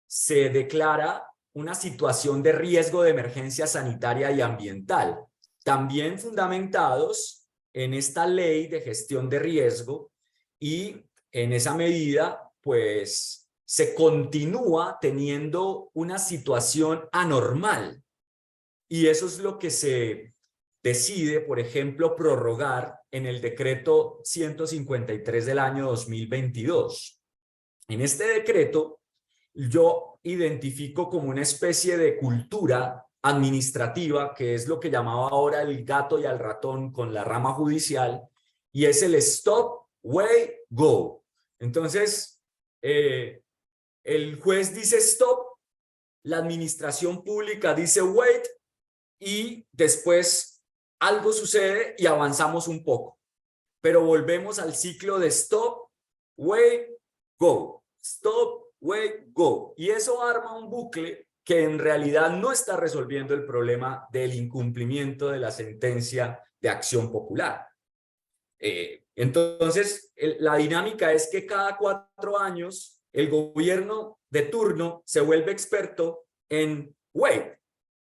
se declara una situación de riesgo de emergencia sanitaria y ambiental, también fundamentados en esta ley de gestión de riesgo, y en esa medida, pues, se continúa teniendo una situación anormal. Y eso es lo que se decide, por ejemplo, prorrogar en el decreto 153 del año 2022. En este decreto, yo identifico como una especie de cultura administrativa, que es lo que llamaba ahora el gato y al ratón con la rama judicial, y es el stop, wait, go. Entonces, el juez dice stop, la administración pública dice wait, y después algo sucede y avanzamos un poco, pero volvemos al ciclo de stop, wait, go, stop, wait, go, y eso arma un bucle que en realidad no está resolviendo el problema del incumplimiento de la sentencia de acción popular. Entonces, la dinámica es que cada 4 años el gobierno de turno se vuelve experto en wait,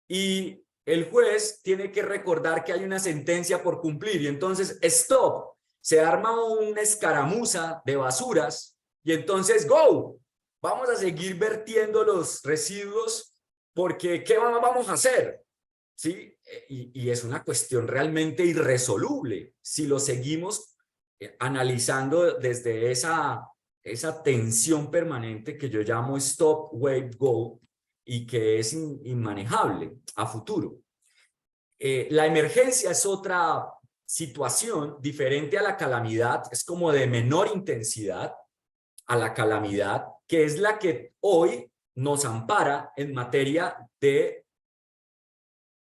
y el juez tiene que recordar que hay una sentencia por cumplir, y entonces stop, se arma una escaramuza de basuras, y entonces go, vamos a seguir vertiendo los residuos porque ¿qué vamos a hacer? ¿Sí? Y es una cuestión realmente irresoluble si lo seguimos analizando desde esa tensión permanente que yo llamo stop, wait, go, y que es inmanejable a futuro. La emergencia es otra situación diferente a la calamidad, es como de menor intensidad a la calamidad, que es la que hoy nos ampara en materia de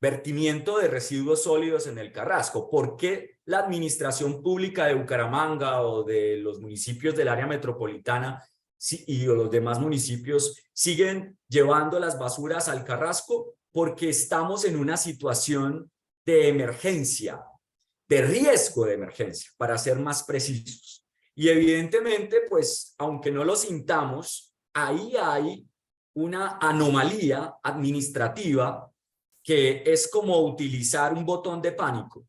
vertimiento de residuos sólidos en el Carrasco. ¿Por qué la administración pública de Bucaramanga o de los municipios del área metropolitana y los demás municipios siguen llevando las basuras al Carrasco? Porque estamos en una situación de emergencia, de riesgo de emergencia, para ser más precisos. Y evidentemente, pues, aunque no lo sintamos, ahí hay una anomalía administrativa que es como utilizar un botón de pánico.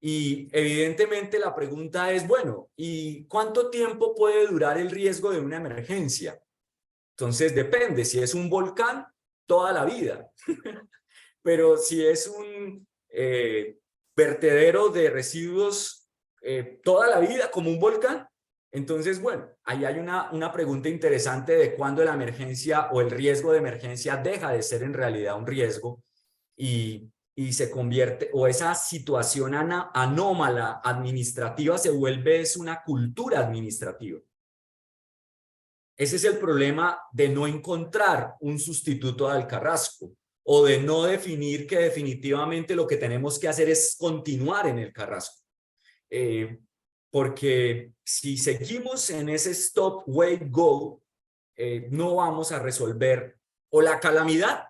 Y evidentemente la pregunta es, bueno, ¿y cuánto tiempo puede durar el riesgo de una emergencia? Entonces depende, si es un volcán, toda la vida. Pero si es un vertedero de residuos toda la vida como un volcán, entonces, bueno, ahí hay una pregunta interesante de cuándo la emergencia o el riesgo de emergencia deja de ser en realidad un riesgo y se convierte, o esa situación anómala administrativa se vuelve una cultura administrativa. Ese es el problema de no encontrar un sustituto al Carrasco, o de no definir que definitivamente lo que tenemos que hacer es continuar en el Carrasco. Porque si seguimos en ese stop, wait, go, no vamos a resolver o la calamidad,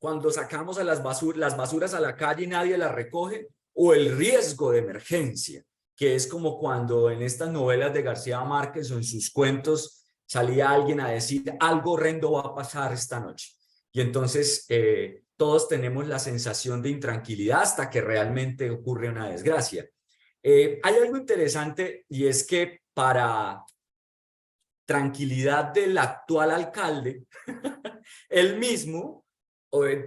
cuando sacamos a las basuras a la calle y nadie las recoge, o el riesgo de emergencia, que es como cuando en estas novelas de García Márquez o en sus cuentos salía alguien a decir algo horrendo va a pasar esta noche. Y entonces todos tenemos la sensación de intranquilidad hasta que realmente ocurre una desgracia. Hay algo interesante y es que para tranquilidad del actual alcalde, él mismo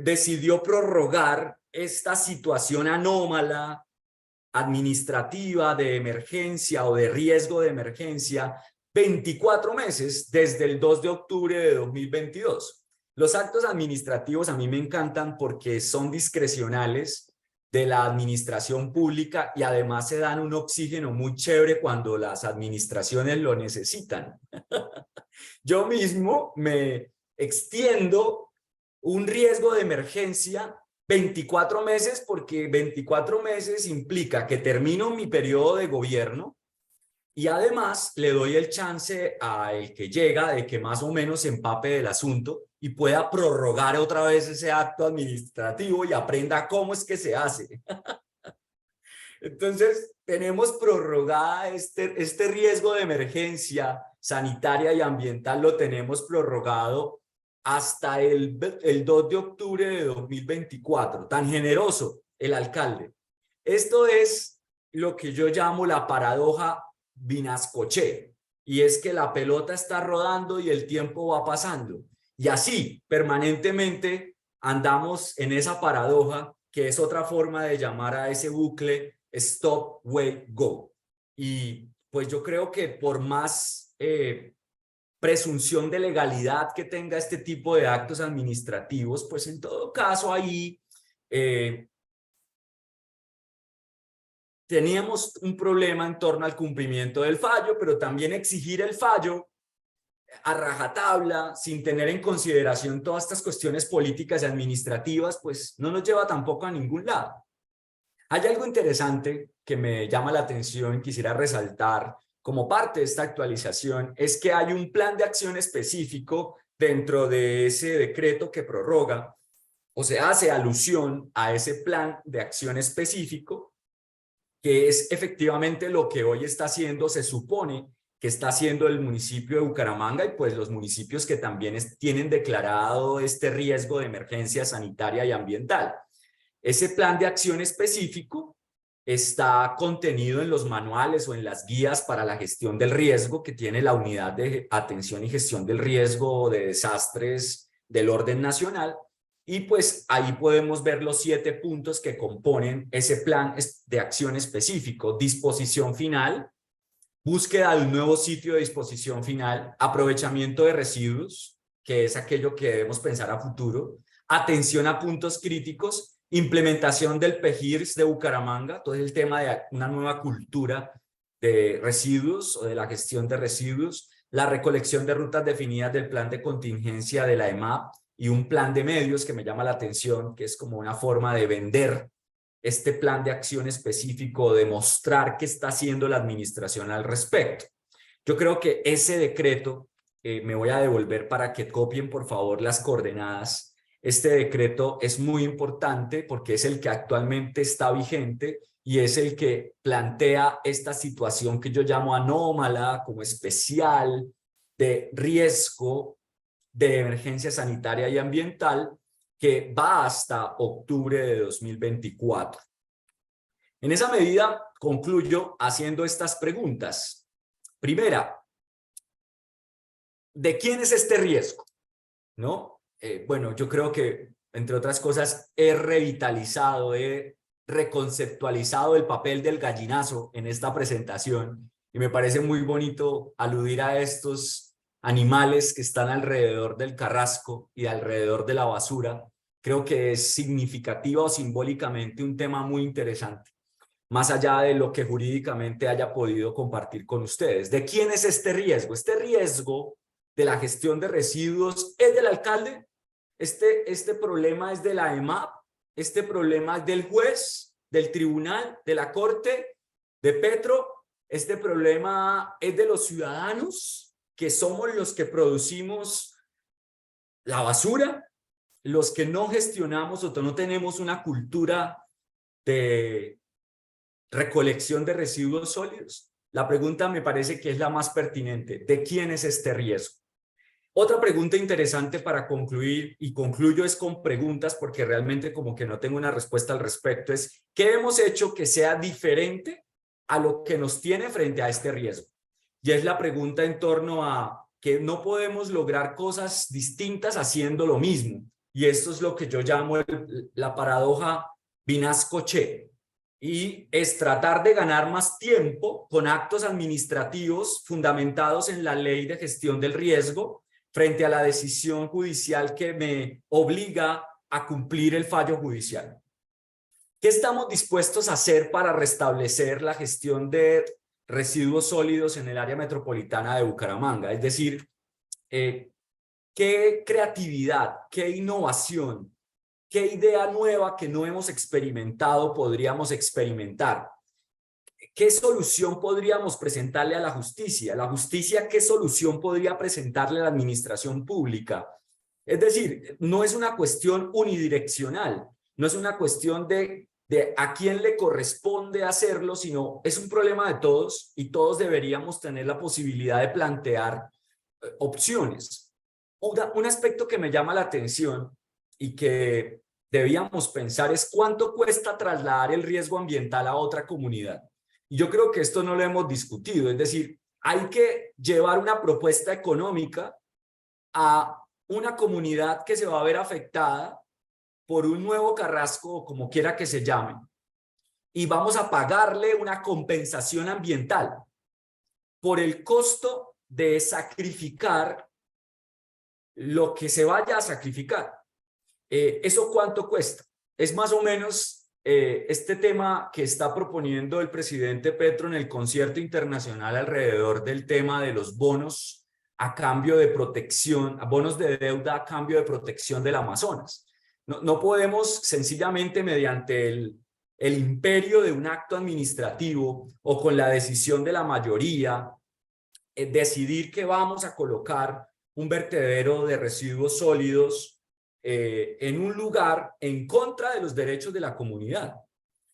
decidió prorrogar esta situación anómala, administrativa, de emergencia o de riesgo de emergencia, 24 meses desde el 2 de octubre de 2022. Los actos administrativos a mí me encantan porque son discrecionales de la administración pública y además se dan un oxígeno muy chévere cuando las administraciones lo necesitan. Yo mismo me extiendo un riesgo de emergencia 24 meses porque 24 meses implica que termino mi periodo de gobierno y además le doy el chance al que llega de que más o menos se empape del asunto y pueda prorrogar otra vez ese acto administrativo y aprenda cómo es que se hace. Entonces, tenemos prorrogada este riesgo de emergencia sanitaria y ambiental, lo tenemos prorrogado hasta el 2 de octubre de 2024. Tan generoso el alcalde. Esto es lo que yo llamo la paradoja Vinascoché, y es que la pelota está rodando y el tiempo va pasando. Y así, permanentemente, andamos en esa paradoja, que es otra forma de llamar a ese bucle stop, wait, go. Y pues yo creo que por más presunción de legalidad que tenga este tipo de actos administrativos, pues en todo caso ahí teníamos un problema en torno al cumplimiento del fallo, pero también exigir el fallo a rajatabla, sin tener en consideración todas estas cuestiones políticas y administrativas, pues no nos lleva tampoco a ningún lado. Hay algo interesante que me llama la atención y quisiera resaltar como parte de esta actualización, es que hay un plan de acción específico dentro de ese decreto que prorroga, o se hace alusión a ese plan de acción específico, que es efectivamente lo que hoy está haciendo, se supone que está haciendo el municipio de Bucaramanga y pues los municipios que también tienen declarado este riesgo de emergencia sanitaria y ambiental. Ese plan de acción específico está contenido en los manuales o en las guías para la gestión del riesgo que tiene la Unidad de Atención y Gestión del Riesgo de Desastres del Orden Nacional. Y pues ahí podemos ver los 7 puntos que componen ese plan de acción específico: disposición final, búsqueda de un nuevo sitio de disposición final, aprovechamiento de residuos, que es aquello que debemos pensar a futuro, atención a puntos críticos, implementación del PEGIRS de Bucaramanga, todo el tema de una nueva cultura de residuos o de la gestión de residuos, la recolección de rutas definidas del plan de contingencia de la EMAP y un plan de medios que me llama la atención, que es como una forma de vender este plan de acción específico, de mostrar qué está haciendo la administración al respecto. Yo creo que ese decreto, me voy a devolver para que copien por favor las coordenadas. Este decreto es muy importante porque es el que actualmente está vigente y es el que plantea esta situación que yo llamo anómala, como especial, de riesgo de emergencia sanitaria y ambiental, que va hasta octubre de 2024. En esa medida, concluyo haciendo estas preguntas. Primera, ¿de quién es este riesgo? ¿No? Bueno, yo creo que, entre otras cosas, he revitalizado, he reconceptualizado el papel del gallinazo en esta presentación y me parece muy bonito aludir a estos animales que están alrededor del carrasco y alrededor de la basura. Creo que es significativa o simbólicamente un tema muy interesante, más allá de lo que jurídicamente haya podido compartir con ustedes. ¿De quién es este riesgo? Este riesgo de la gestión de residuos es del alcalde. Este problema es de la EMAP, este problema es del juez, del tribunal, de la corte, de Petro. Este problema es de los ciudadanos que somos los que producimos la basura, los que no gestionamos o no tenemos una cultura de recolección de residuos sólidos? La pregunta me parece que es la más pertinente. ¿De quién es este riesgo? Otra pregunta interesante para concluir, y concluyo es con preguntas porque realmente como que no tengo una respuesta al respecto, es ¿qué hemos hecho que sea diferente a lo que nos tiene frente a este riesgo? Y es la pregunta en torno a que no podemos lograr cosas distintas haciendo lo mismo. Y esto es lo que yo llamo la paradoja Vinasco-Che. Y es tratar de ganar más tiempo con actos administrativos fundamentados en la ley de gestión del riesgo frente a la decisión judicial que me obliga a cumplir el fallo judicial. ¿Qué estamos dispuestos a hacer para restablecer la gestión de residuos sólidos en el área metropolitana de Bucaramanga? Es decir, ¿qué creatividad, qué innovación, qué idea nueva que no hemos experimentado podríamos experimentar? ¿Qué solución podríamos presentarle a la justicia? ¿La justicia qué solución podría presentarle a la administración pública? Es decir, no es una cuestión unidireccional, no es una cuestión de a quién le corresponde hacerlo, sino es un problema de todos y todos deberíamos tener la posibilidad de plantear opciones. Un aspecto que me llama la atención y que debíamos pensar es cuánto cuesta trasladar el riesgo ambiental a otra comunidad. Y yo creo que esto no lo hemos discutido, es decir, hay que llevar una propuesta económica a una comunidad que se va a ver afectada por un nuevo Carrasco o como quiera que se llame, y vamos a pagarle una compensación ambiental por el costo de sacrificar lo que se vaya a sacrificar. ¿Eso cuánto cuesta? Es más o menos este tema que está proponiendo el presidente Petro en el concierto internacional alrededor del tema de los bonos a cambio de protección, bonos de deuda a cambio de protección del Amazonas. No podemos sencillamente mediante el imperio de un acto administrativo o con la decisión de la mayoría decidir que vamos a colocar un vertedero de residuos sólidos en un lugar en contra de los derechos de la comunidad.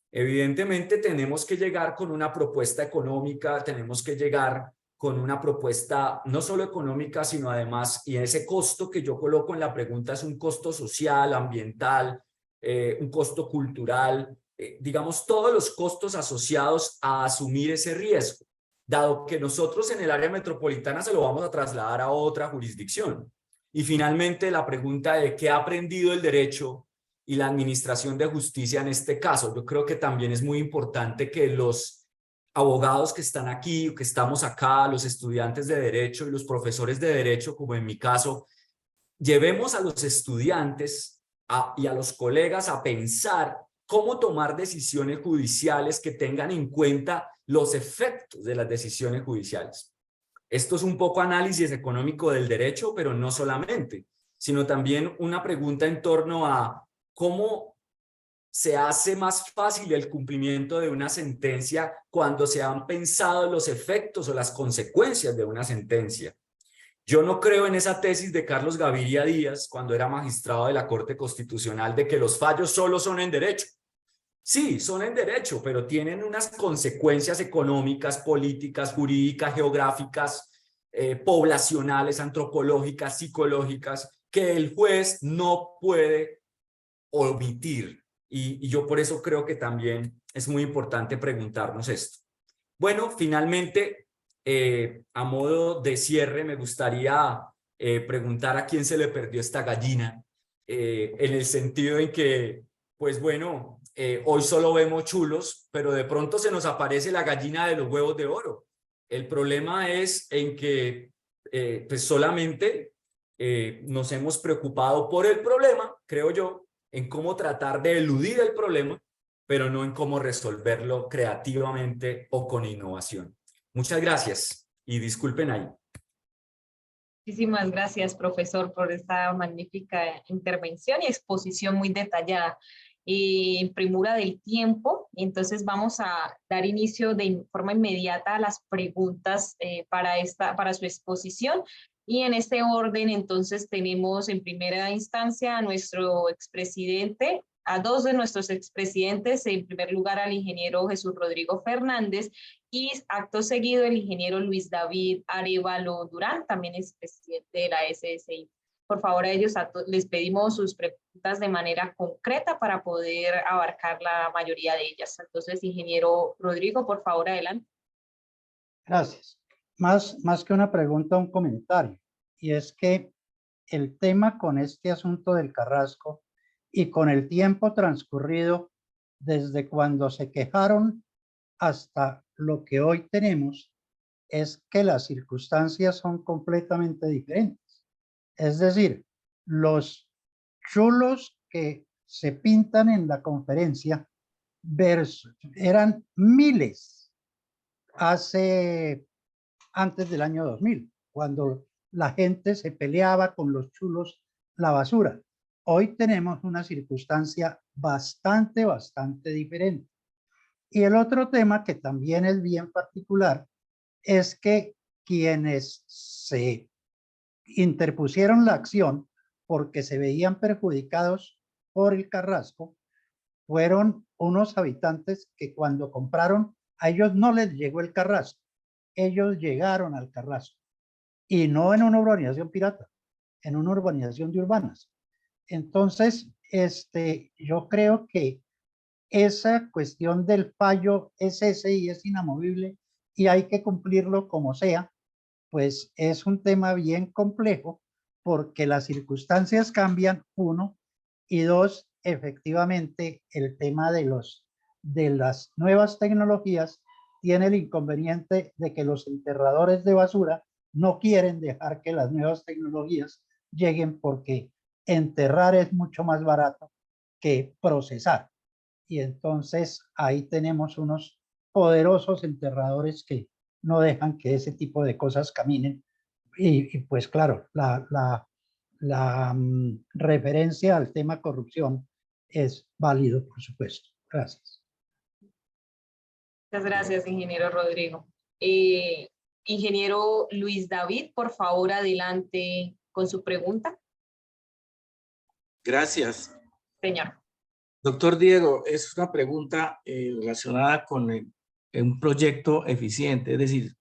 Evidentemente tenemos que llegar con una propuesta económica, tenemos que llegar con una propuesta no solo económica, sino además, y ese costo que yo coloco en la pregunta es un costo social, ambiental, un costo cultural, digamos todos los costos asociados a asumir ese riesgo, dado que nosotros en el área metropolitana se lo vamos a trasladar a otra jurisdicción. Y finalmente la pregunta de qué ha aprendido el derecho y la administración de justicia en este caso. Yo creo que también es muy importante que los abogados que están aquí, que estamos acá, los estudiantes de derecho y los profesores de derecho, como en mi caso, llevemos a los estudiantes y a los colegas a pensar cómo tomar decisiones judiciales que tengan en cuenta los efectos de las decisiones judiciales. Esto es un poco análisis económico del derecho, pero no solamente, sino también una pregunta en torno a cómo se hace más fácil el cumplimiento de una sentencia cuando se han pensado los efectos o las consecuencias de una sentencia. Yo no creo en esa tesis de Carlos Gaviria Díaz, cuando era magistrado de la Corte Constitucional, de que los fallos solo son en derecho. Sí, son en derecho, pero tienen unas consecuencias económicas, políticas, jurídicas, geográficas, poblacionales, antropológicas, psicológicas, que el juez no puede omitir. Y yo por eso creo que también es muy importante preguntarnos esto. Bueno, finalmente, a modo de cierre, me gustaría preguntar a quién se le perdió esta gallina, en el sentido en que, pues bueno, hoy solo vemos chulos, pero de pronto se nos aparece la gallina de los huevos de oro. El problema es en que pues solamente nos hemos preocupado por el problema, creo yo, en cómo tratar de eludir el problema, pero no en cómo resolverlo creativamente o con innovación. Muchas gracias y disculpen ahí. Muchísimas gracias, profesor, por esta magnífica intervención y exposición muy detallada. en premura del tiempo. Entonces vamos a dar inicio de forma inmediata a las preguntas para su exposición. Y en este orden, entonces, tenemos en primera instancia a nuestro expresidente, a dos de nuestros expresidentes, en primer lugar al ingeniero Jesús Rodrigo Fernández y acto seguido el ingeniero Luis David Arévalo Durán, también es presidente de la SSI. Por favor, a ellos les pedimos sus preguntas de manera concreta para poder abarcar la mayoría de ellas. Entonces, ingeniero Rodrigo, por favor, adelante. Gracias. Más que una pregunta, un comentario. Y es que el tema con este asunto del Carrasco y con el tiempo transcurrido desde cuando se quejaron hasta lo que hoy tenemos, es que las circunstancias son completamente diferentes. Es decir, los chulos que se pintan en la conferencia eran miles antes del año 2000, cuando la gente se peleaba con los chulos la basura. Hoy tenemos una circunstancia bastante diferente. Y el otro tema que también es bien particular es que quienes se interpusieron la acción porque se veían perjudicados por el Carrasco fueron unos habitantes que cuando compraron, a ellos no les llegó el Carrasco, ellos llegaron al Carrasco y no en una urbanización pirata, en una urbanización de urbanas. Entonces, yo creo que esa cuestión del fallo es ese y es inamovible y hay que cumplirlo como sea, pues es un tema bien complejo porque las circunstancias cambian, uno, y dos, efectivamente el tema de las nuevas tecnologías tiene el inconveniente de que los enterradores de basura no quieren dejar que las nuevas tecnologías lleguen porque enterrar es mucho más barato que procesar. Y entonces ahí tenemos unos poderosos enterradores que no dejan que ese tipo de cosas caminen. Y pues claro, la referencia al tema corrupción es válido, por supuesto. Gracias. Muchas gracias, ingeniero Rodrigo. Ingeniero Luis David, por favor, adelante con su pregunta. Gracias. Señor. Doctor Diego, es una pregunta relacionada con un proyecto eficiente. Es decir,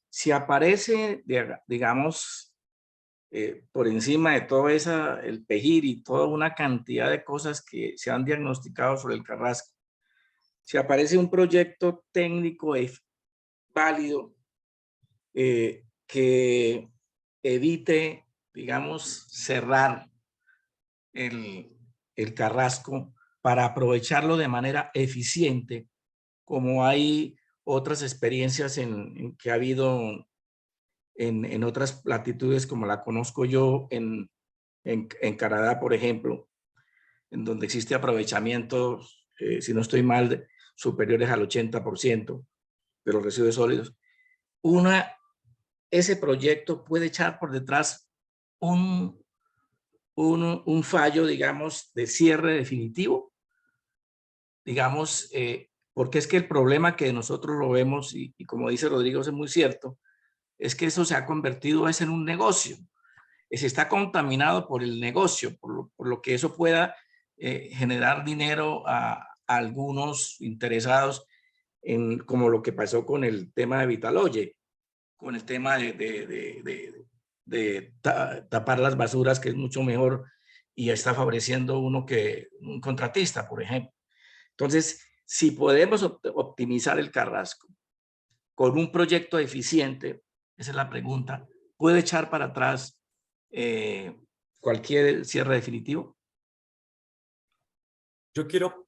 si aparece, digamos, por encima de todo el PEJIR y toda una cantidad de cosas que se han diagnosticado sobre el Carrasco, si aparece un proyecto técnico válido que evite, digamos, cerrar el Carrasco para aprovecharlo de manera eficiente, como hay otras experiencias que ha habido en otras latitudes, como la conozco yo en Canadá, por ejemplo, en donde existe aprovechamiento, si no estoy mal, superiores al 80% de los residuos sólidos. Ese proyecto puede echar por detrás un fallo, digamos, de cierre definitivo, digamos, porque es que el problema que nosotros lo vemos, y como dice Rodrigo, es muy cierto, es que eso se ha convertido en un negocio. Se está contaminado por el negocio, por lo que eso pueda generar dinero a algunos interesados, como lo que pasó con el tema de Vitaloye, con el tema de tapar las basuras, que es mucho mejor y está favoreciendo un contratista, por ejemplo. Entonces, si podemos optimizar el Carrasco con un proyecto eficiente, esa es la pregunta, ¿puede echar para atrás cualquier cierre definitivo? Yo quiero,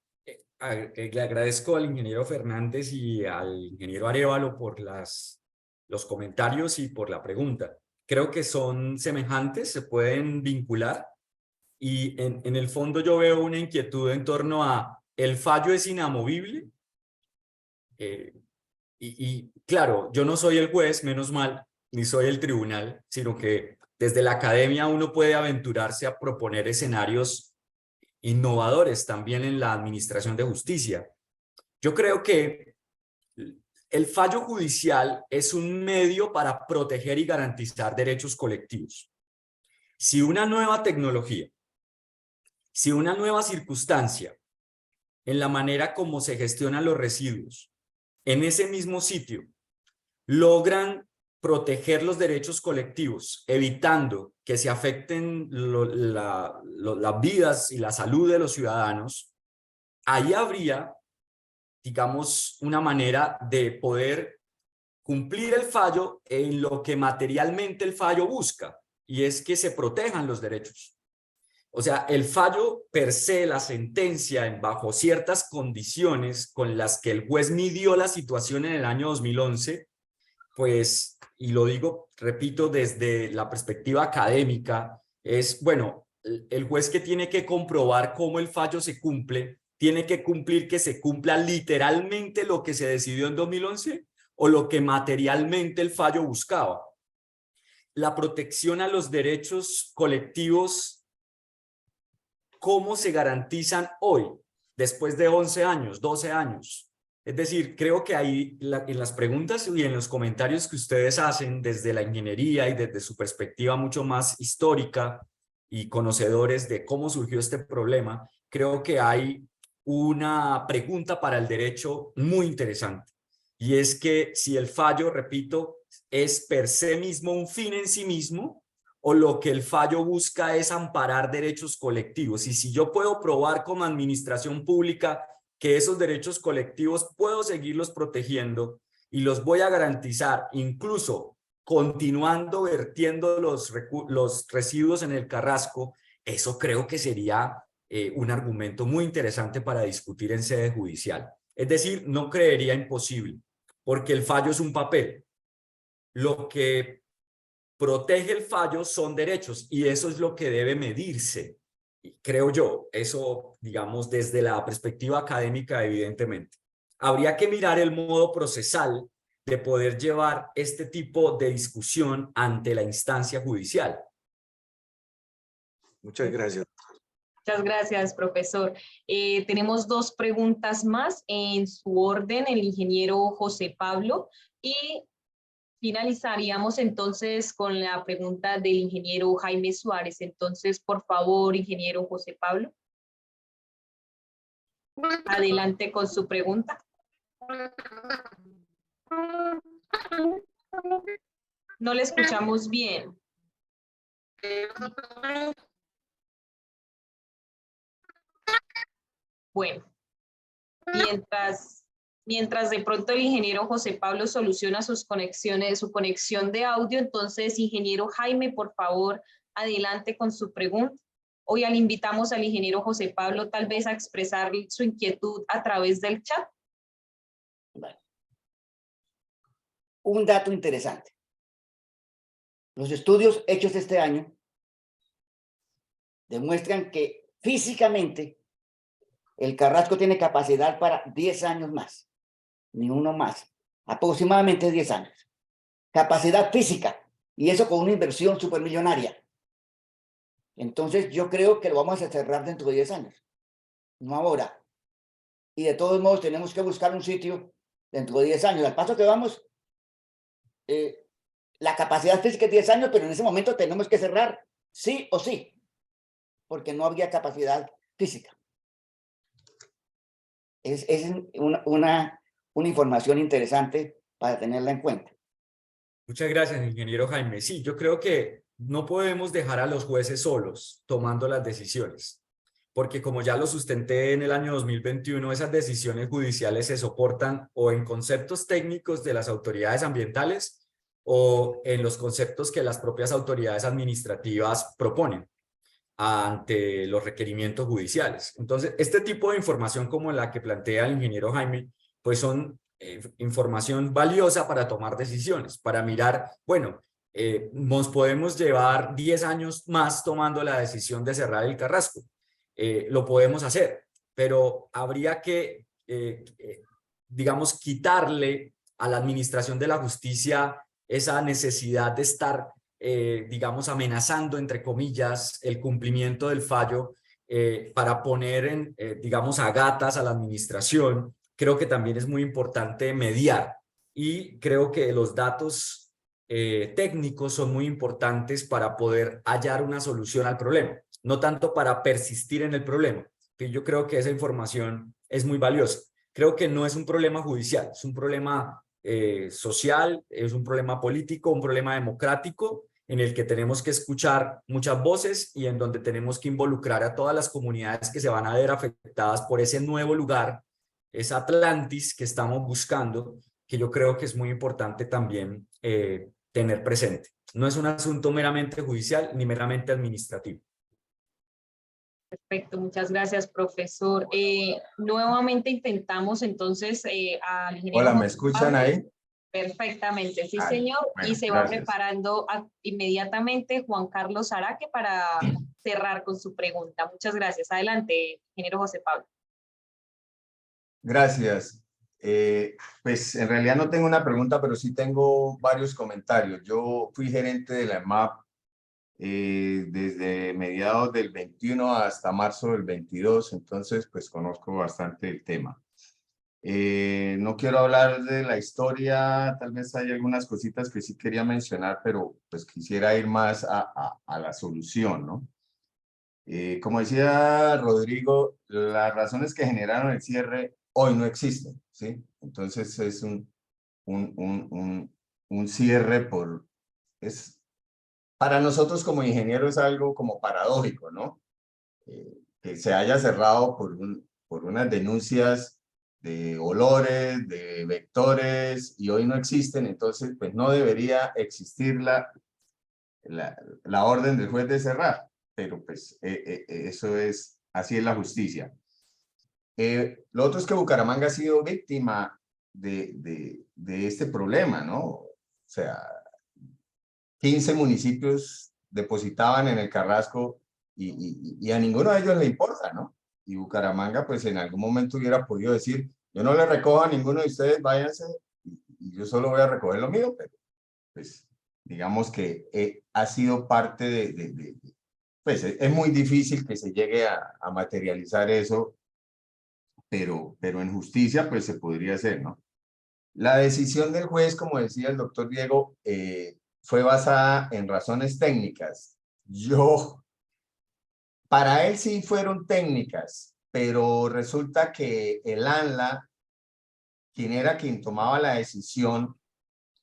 le agradezco al ingeniero Fernández y al ingeniero Arévalo por los comentarios y por la pregunta. Creo que son semejantes, se pueden vincular y en el fondo yo veo una inquietud en torno a el fallo es inamovible y claro, yo no soy el juez, menos mal, ni soy el tribunal, sino que desde la academia uno puede aventurarse a proponer escenarios innovadores también en la administración de justicia. Yo creo que el fallo judicial es un medio para proteger y garantizar derechos colectivos. Si una nueva tecnología, si una nueva circunstancia en la manera como se gestionan los residuos en ese mismo sitio logran proteger los derechos colectivos, evitando que se afecten las vidas y la salud de los ciudadanos, ahí habría, digamos, una manera de poder cumplir el fallo en lo que materialmente el fallo busca, y es que se protejan los derechos. O sea, el fallo per se, la sentencia, bajo ciertas condiciones con las que el juez midió la situación en el año 2011, pues, y lo digo, repito, desde la perspectiva académica, es, bueno, el juez que tiene que comprobar cómo el fallo se cumple, tiene que cumplir que se cumpla literalmente lo que se decidió en 2011 o lo que materialmente el fallo buscaba. La protección a los derechos colectivos, ¿cómo se garantizan hoy, después de 11 años, 12 años? Es decir, creo que ahí en las preguntas y en los comentarios que ustedes hacen desde la ingeniería y desde su perspectiva mucho más histórica y conocedores de cómo surgió este problema, creo que hay una pregunta para el derecho muy interesante. Y es que si el fallo, repito, es per se mismo un fin en sí mismo, o lo que el fallo busca es amparar derechos colectivos. Y si yo puedo probar como administración pública que esos derechos colectivos puedo seguirlos protegiendo y los voy a garantizar, incluso continuando vertiendo los residuos en el Carrasco, eso creo que sería un argumento muy interesante para discutir en sede judicial. Es decir, no creería imposible, porque el fallo es un papel. Lo que protege el fallo son derechos y eso es lo que debe medirse. Creo yo, eso, digamos, desde la perspectiva académica, evidentemente. Habría que mirar el modo procesal de poder llevar este tipo de discusión ante la instancia judicial. Muchas gracias. Muchas gracias, profesor. Tenemos dos preguntas más en su orden, el ingeniero José Pablo, y finalizaríamos entonces con la pregunta del ingeniero Jaime Suárez. Entonces, por favor, ingeniero José Pablo, adelante con su pregunta. No le escuchamos bien. Bueno, mientras de pronto el ingeniero José Pablo soluciona sus conexiones, su conexión de audio, entonces, ingeniero Jaime, por favor, adelante con su pregunta. Hoy le invitamos al ingeniero José Pablo tal vez a expresar su inquietud a través del chat. Vale. Un dato interesante. Los estudios hechos este año demuestran que físicamente el Carrasco tiene capacidad para 10 años más, ni uno más, aproximadamente 10 años. Capacidad física, y eso con una inversión supermillonaria. Entonces yo creo que lo vamos a cerrar dentro de 10 años, no ahora. Y de todos modos tenemos que buscar un sitio dentro de 10 años. Al paso que vamos, la capacidad física es 10 años, pero en ese momento tenemos que cerrar sí o sí, porque no habría capacidad física. Es una información interesante para tenerla en cuenta. Muchas gracias, ingeniero Jaime. Sí, yo creo que no podemos dejar a los jueces solos tomando las decisiones, porque como ya lo sustenté en el año 2021, esas decisiones judiciales se soportan o en conceptos técnicos de las autoridades ambientales o en los conceptos que las propias autoridades administrativas proponen ante los requerimientos judiciales. Entonces, este tipo de información como la que plantea el ingeniero Jaime, pues son información valiosa para tomar decisiones, para mirar, bueno, nos podemos llevar 10 años más tomando la decisión de cerrar el Carrasco. Lo podemos hacer, pero habría que, digamos, quitarle a la administración de la justicia esa necesidad de estar digamos, amenazando, entre comillas, el cumplimiento del fallo para poner digamos, a gatas a la administración. Creo que también es muy importante mediar y creo que los datos técnicos son muy importantes para poder hallar una solución al problema, no tanto para persistir en el problema, que yo creo que esa información es muy valiosa. Creo que no es un problema judicial, es un problema social, es un problema político, un problema democrático, en el que tenemos que escuchar muchas voces y en donde tenemos que involucrar a todas las comunidades que se van a ver afectadas por ese nuevo lugar, esa Atlantis que estamos buscando, que yo creo que es muy importante también tener presente. No es un asunto meramente judicial ni meramente administrativo. Perfecto, muchas gracias, profesor. Nuevamente intentamos entonces al ingeniero. Hola, ¿me José escuchan Pablo. ahí? Perfectamente, sí, Ay, señor. bueno, Y se va gracias. preparando inmediatamente Juan Carlos Araque para cerrar con su pregunta. Muchas gracias. Adelante, ingeniero José Pablo. Gracias. Pues en realidad no tengo una pregunta, pero sí tengo varios comentarios. Yo fui gerente de la EMAP desde mediados del 21 hasta marzo del 22, entonces pues conozco bastante el tema. No quiero hablar de la historia, tal vez hay algunas cositas que sí quería mencionar, pero pues quisiera ir más a la solución, ¿no? Como decía Rodrigo, las razones que generaron el cierre hoy no existen, ¿sí? Entonces es un cierre para nosotros como ingenieros es algo como paradójico, ¿no? Que se haya cerrado por unas denuncias de olores, de vectores, y hoy no existen, entonces pues no debería existir la orden del juez de cerrar, pero pues eso es, así es la justicia. Lo otro es que Bucaramanga ha sido víctima de este problema, ¿no? O sea, 15 municipios depositaban en el Carrasco y a ninguno de ellos le importa, ¿no? Y Bucaramanga, pues en algún momento hubiera podido decir, yo no le recojo a ninguno de ustedes, váyanse, y yo solo voy a recoger lo mío, pero pues digamos que ha sido parte pues es muy difícil que se llegue a materializar eso, pero en justicia pues se podría hacer, ¿no? La decisión del juez, como decía el doctor Diego, fue basada en razones técnicas. Para él sí fueron técnicas, pero resulta que el ANLA, quien tomaba la decisión,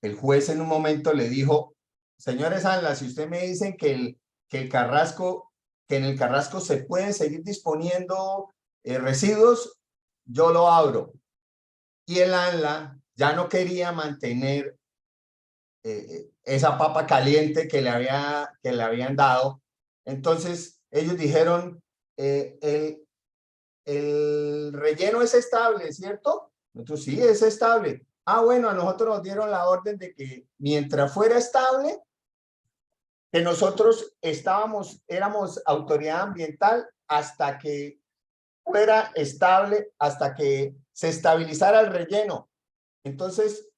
el juez en un momento le dijo, señores ANLA, si usted me dicen que en el Carrasco se pueden seguir disponiendo residuos, yo lo abro. Y el ANLA ya no quería mantener esa papa caliente que le habían dado. Entonces ellos dijeron, el relleno es estable, ¿cierto? Nosotros sí, es estable. Ah, bueno, a nosotros nos dieron la orden de que mientras fuera estable, que nosotros éramos autoridad ambiental hasta que fuera estable, hasta que se estabilizara el relleno. Entonces,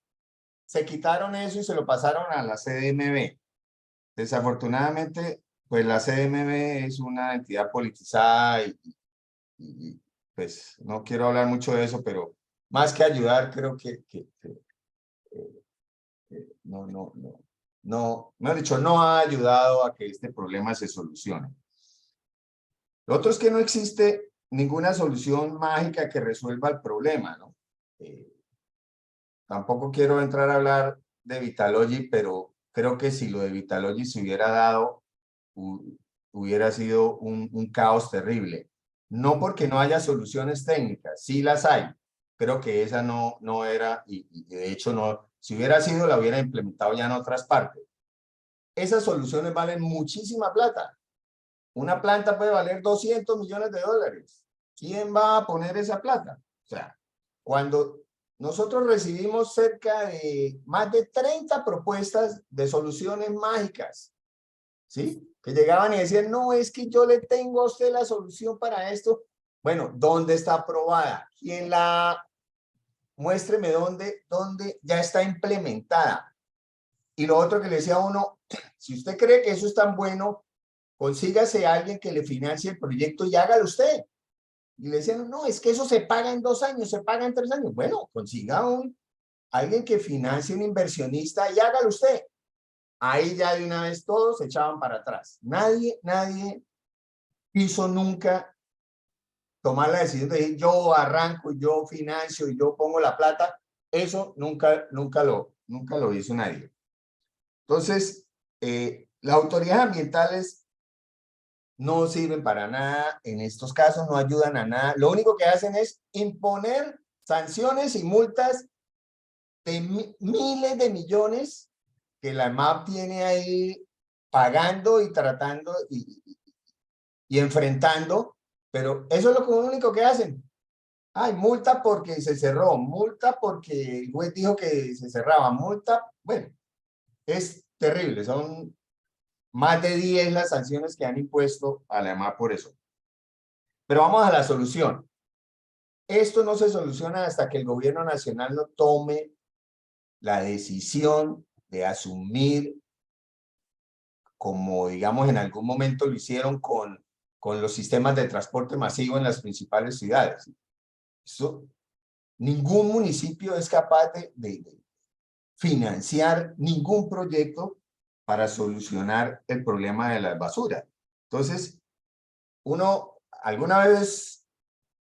se quitaron eso y se lo pasaron a la CDMB. Desafortunadamente, pues la CDMB es una entidad politizada y pues no quiero hablar mucho de eso, pero más que ayudar, creo que no ha ayudado a que este problema se solucione. Lo otro es que no existe ninguna solución mágica que resuelva el problema, ¿no? Tampoco quiero entrar a hablar de Vitalogy, pero creo que si lo de Vitalogy se hubiera dado, hubiera sido un caos terrible. No porque no haya soluciones técnicas, sí las hay. Creo que esa no era, y de hecho no, si hubiera sido, la hubiera implementado ya en otras partes. Esas soluciones valen muchísima plata. Una planta puede valer 200 millones de dólares. ¿Quién va a poner esa plata? O sea, cuando nosotros recibimos cerca de más de 30 propuestas de soluciones mágicas, ¿sí? Que llegaban y decían, no, es que yo le tengo a usted la solución para esto. Bueno, ¿dónde está aprobada? ¿Quién la... Muéstreme dónde ya está implementada? Y lo otro que le decía a uno, si usted cree que eso es tan bueno, consígase a alguien que le financie el proyecto y hágalo usted. Y le decían, no, es que eso se paga en 2 años, se paga en 3 años. Bueno, consiga alguien que financie un inversionista y hágalo usted. Ahí ya de una vez todos se echaban para atrás. Nadie quiso nunca tomar la decisión de decir yo arranco, yo financio y yo pongo la plata. Eso nunca lo hizo nadie. Entonces, las autoridades ambientales no sirven para nada en estos casos, no ayudan a nada. Lo único que hacen es imponer sanciones y multas de miles de millones que la EMAP tiene ahí pagando y tratando y enfrentando, pero eso es lo único que hacen. Ay, multa porque se cerró, multa porque el juez dijo que se cerraba, multa, bueno, es terrible, son más de 10 las sanciones que han impuesto a la EMAP por eso. Pero vamos a la solución. Esto no se soluciona hasta que el gobierno nacional no tome la decisión de asumir, como digamos en algún momento lo hicieron con los sistemas de transporte masivo en las principales ciudades. Ningún municipio es capaz de financiar ningún proyecto para solucionar el problema de las basuras. Entonces, uno alguna vez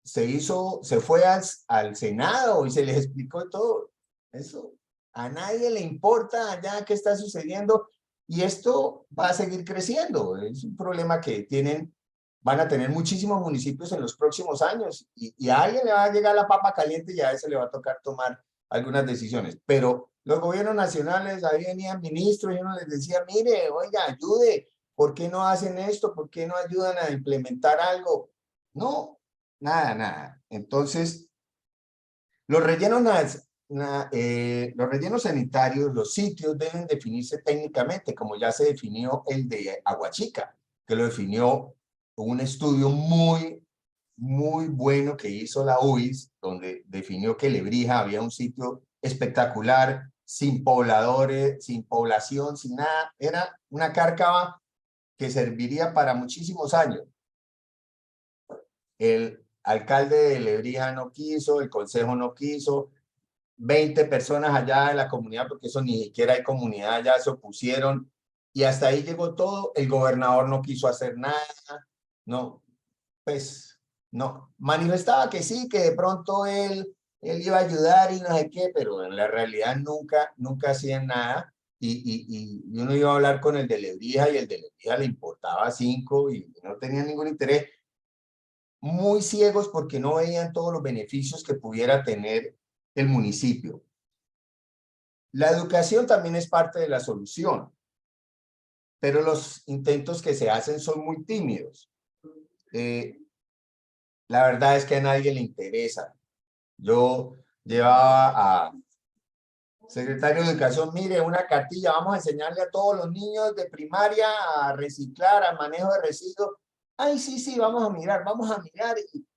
se fue al Senado y se les explicó todo. Eso a nadie le importa allá qué está sucediendo y esto va a seguir creciendo. Es un problema que van a tener muchísimos municipios en los próximos años y a alguien le va a llegar la papa caliente y a ese le va a tocar tomar algunas decisiones. Pero los gobiernos nacionales, ahí venían ministros y uno les decía, mire, oiga, ayude, ¿por qué no hacen esto? ¿Por qué no ayudan a implementar algo? No, nada. Entonces, los rellenos sanitarios, los sitios deben definirse técnicamente, como ya se definió el de Aguachica, que lo definió un estudio muy bueno que hizo la UIS, donde definió que Lebrija había un sitio espectacular, sin pobladores, sin población, sin nada. Era una cárcava que serviría para muchísimos años. El alcalde de Lebrija no quiso, el consejo no quiso, 20 personas allá de la comunidad, porque eso ni siquiera hay comunidad allá, se opusieron y hasta ahí llegó todo. El gobernador no quiso hacer nada, no, pues no, manifestaba que sí, que de pronto él iba a ayudar y no sé qué, pero en la realidad nunca hacían nada y uno iba a hablar con el de Lebrija y el de Lebrija le importaba 5 y no tenía ningún interés. Muy ciegos porque no veían todos los beneficios que pudiera tener el municipio. La educación también es parte de la solución, pero los intentos que se hacen son muy tímidos. La verdad es que a nadie le interesa. Yo llevaba a secretario de Educación, mire, una cartilla, vamos a enseñarle a todos los niños de primaria a reciclar, al manejo de residuos. Ay, sí, vamos a mirar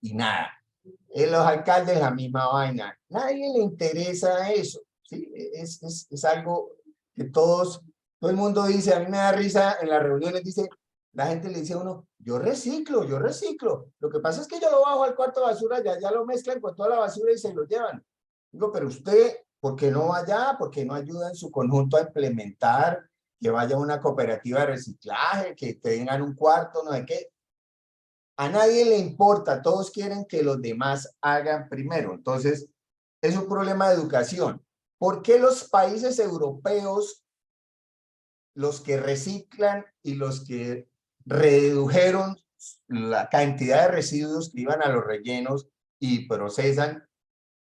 y nada. Los alcaldes la misma vaina. Nadie le interesa eso. ¿Sí? Es algo que todo el mundo dice, a mí me da risa en las reuniones, dice, la gente le dice a uno, yo reciclo. Lo que pasa es que yo lo bajo al cuarto de basura, ya lo mezclan con toda la basura y se lo llevan. Digo, pero usted, ¿por qué no va allá? ¿Por qué no ayuda en su conjunto a implementar? Que vaya a una cooperativa de reciclaje, que tengan un cuarto, no sé qué. A nadie le importa, todos quieren que los demás hagan primero. Entonces, es un problema de educación. ¿Por qué los países europeos, los que reciclan y los que redujeron la cantidad de residuos que iban a los rellenos y procesan?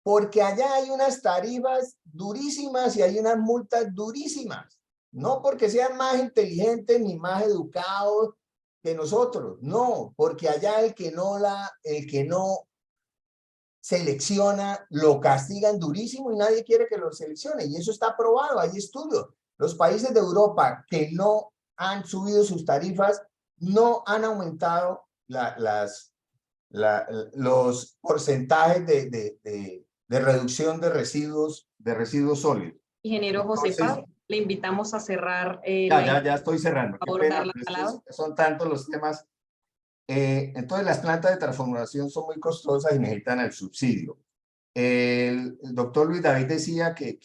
Porque allá hay unas tarifas durísimas y hay unas multas durísimas. No porque sean más inteligentes ni más educados que nosotros, no, porque allá el que no selecciona lo castigan durísimo y nadie quiere que lo seleccione y eso está probado, hay estudios. Los países de Europa que no han subido sus tarifas no han aumentado los porcentajes de reducción de residuos sólidos. Ingeniero José Entonces, Pablo, le invitamos a cerrar. Ya estoy cerrando. Qué pena, abordar la pero es que palabra. son tantos los temas. Entonces, las plantas de transformación son muy costosas y necesitan el subsidio. El doctor Luis David decía que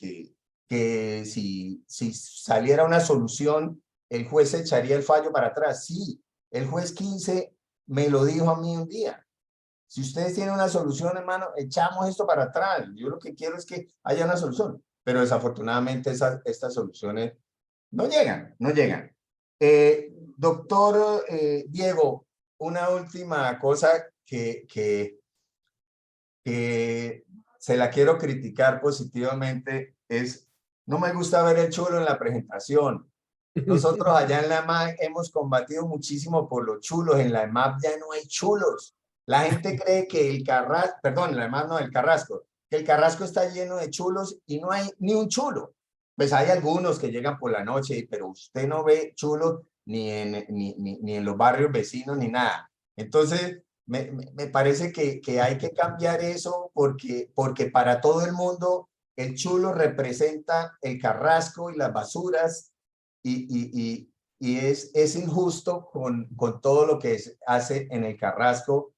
si saliera una solución, el juez echaría el fallo para atrás. Sí, el juez 15 me lo dijo a mí un día. Si ustedes tienen una solución, hermano, echamos esto para atrás. Yo lo que quiero es que haya una solución, pero desafortunadamente estas soluciones no llegan, no llegan. Doctor Diego, una última cosa que se la quiero criticar positivamente es, no me gusta ver el chulo en la presentación. Nosotros allá en la EMAP hemos combatido muchísimo por los chulos. En la EMAP ya no hay chulos. La gente cree que el Carrasco, perdón, la EMAP no, el Carrasco, que el Carrasco está lleno de chulos y no hay ni un chulo. Pues hay algunos que llegan por la noche, pero usted no ve chulos ni en los barrios vecinos ni nada. Entonces, me parece que hay que cambiar eso porque para todo el mundo el chulo representa el Carrasco y las basuras y es injusto con todo lo que hace en el Carrasco.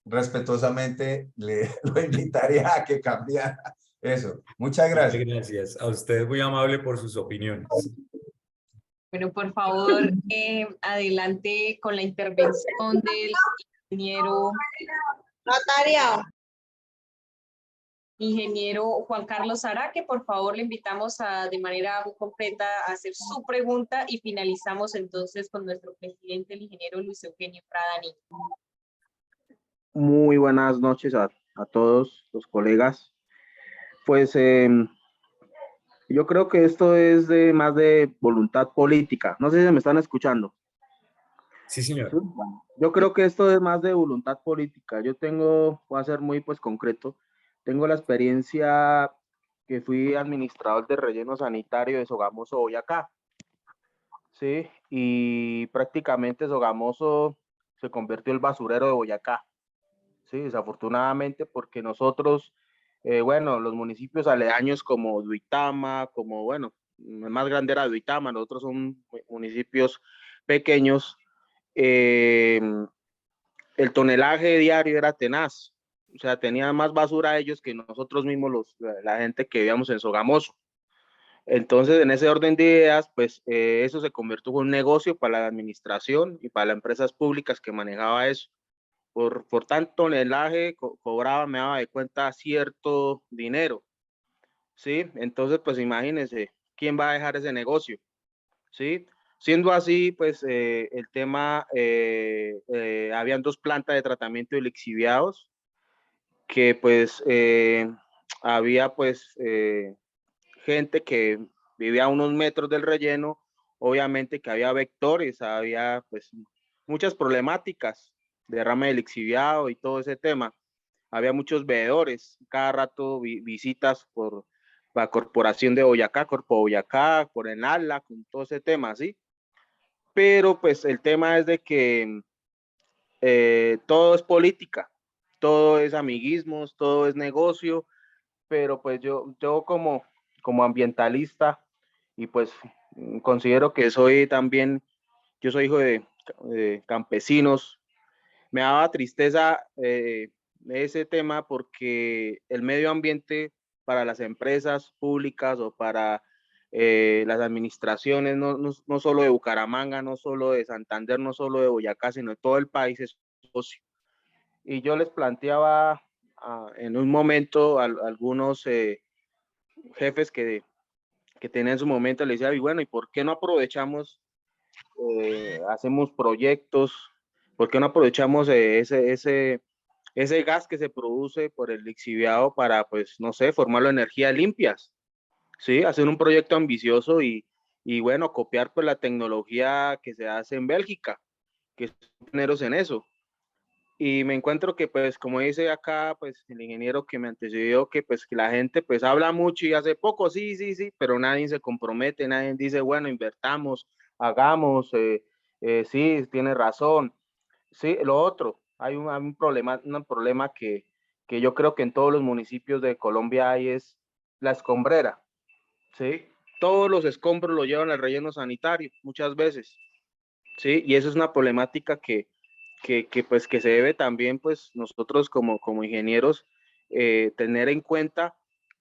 Respetuosamente lo invitaría a que cambiara eso. Muchas Muchas gracias. gracias. A usted muy amable por sus opiniones. Bueno, por favor, adelante con la intervención del ingeniero. Ingeniero Juan Carlos Araque, por favor, le invitamos de manera muy concreta a hacer su pregunta y finalizamos entonces con nuestro presidente, el ingeniero Luis Eugenio Pradani. Muy buenas noches a todos los colegas. Pues yo creo que esto es más de voluntad política. No sé si me están escuchando. Sí, señor. ¿Sí? Yo creo que esto es más de voluntad política. Voy a ser muy pues concreto. Tengo la experiencia que fui administrador de relleno sanitario de Sogamoso, Boyacá. Sí, y prácticamente Sogamoso se convirtió en el basurero de Boyacá. Sí, desafortunadamente porque nosotros, bueno, los municipios aledaños como Duitama, como, bueno, el más grande era Duitama, nosotros son municipios pequeños, el tonelaje diario era tenaz, o sea, tenía más basura ellos que nosotros mismos, la gente que vivíamos en Sogamoso. Entonces, en ese orden de ideas, pues eso se convirtió en un negocio para la administración y para las empresas públicas que manejaba eso. Por tanto tonelaje cobraba, me daba de cuenta cierto dinero, ¿sí? Entonces, pues imagínense, ¿quién va a dejar ese negocio? ¿Sí? Siendo así, pues el tema, habían 2 plantas de tratamiento de lixiviados que pues había pues gente que vivía a unos metros del relleno, obviamente que había vectores, había pues muchas problemáticas, derrame de lixiviado y todo ese tema. Había muchos veedores, cada rato visitas por la Corporación de Boyacá, Corpo Boyacá, por Enala, con todo ese tema, ¿sí? Pero pues el tema es de que todo es política, todo es amiguismos, todo es negocio, pero pues yo como ambientalista y pues considero que soy también, yo soy hijo de campesinos, me daba tristeza ese tema porque el medio ambiente para las empresas públicas o para las administraciones, no solo de Bucaramanga, no solo de Santander, no solo de Boyacá, sino de todo el país es socio. Y yo les planteaba en un momento a algunos jefes que tenían en su momento, les decía, y bueno, ¿y por qué no aprovechamos, hacemos proyectos, por qué no aprovechamos ese gas que se produce por el lixiviado para, pues, no sé, formarlo en energías limpias, ¿sí? Hacer un proyecto ambicioso y bueno, copiar pues la tecnología que se hace en Bélgica, que son pioneros en eso. Y me encuentro que, pues, como dice acá, pues, el ingeniero que me antecedió, que, pues, que la gente, pues, habla mucho y hace poco, sí, sí, sí, pero nadie se compromete, nadie dice, bueno, invertamos, hagamos, sí, tiene razón. Sí, lo otro, hay un problema que yo creo que en todos los municipios de Colombia hay es la escombrera, ¿sí? todos los escombros lo llevan al relleno sanitario, muchas veces, ¿sí? Y eso es una problemática que se debe también, pues, nosotros como ingenieros tener en cuenta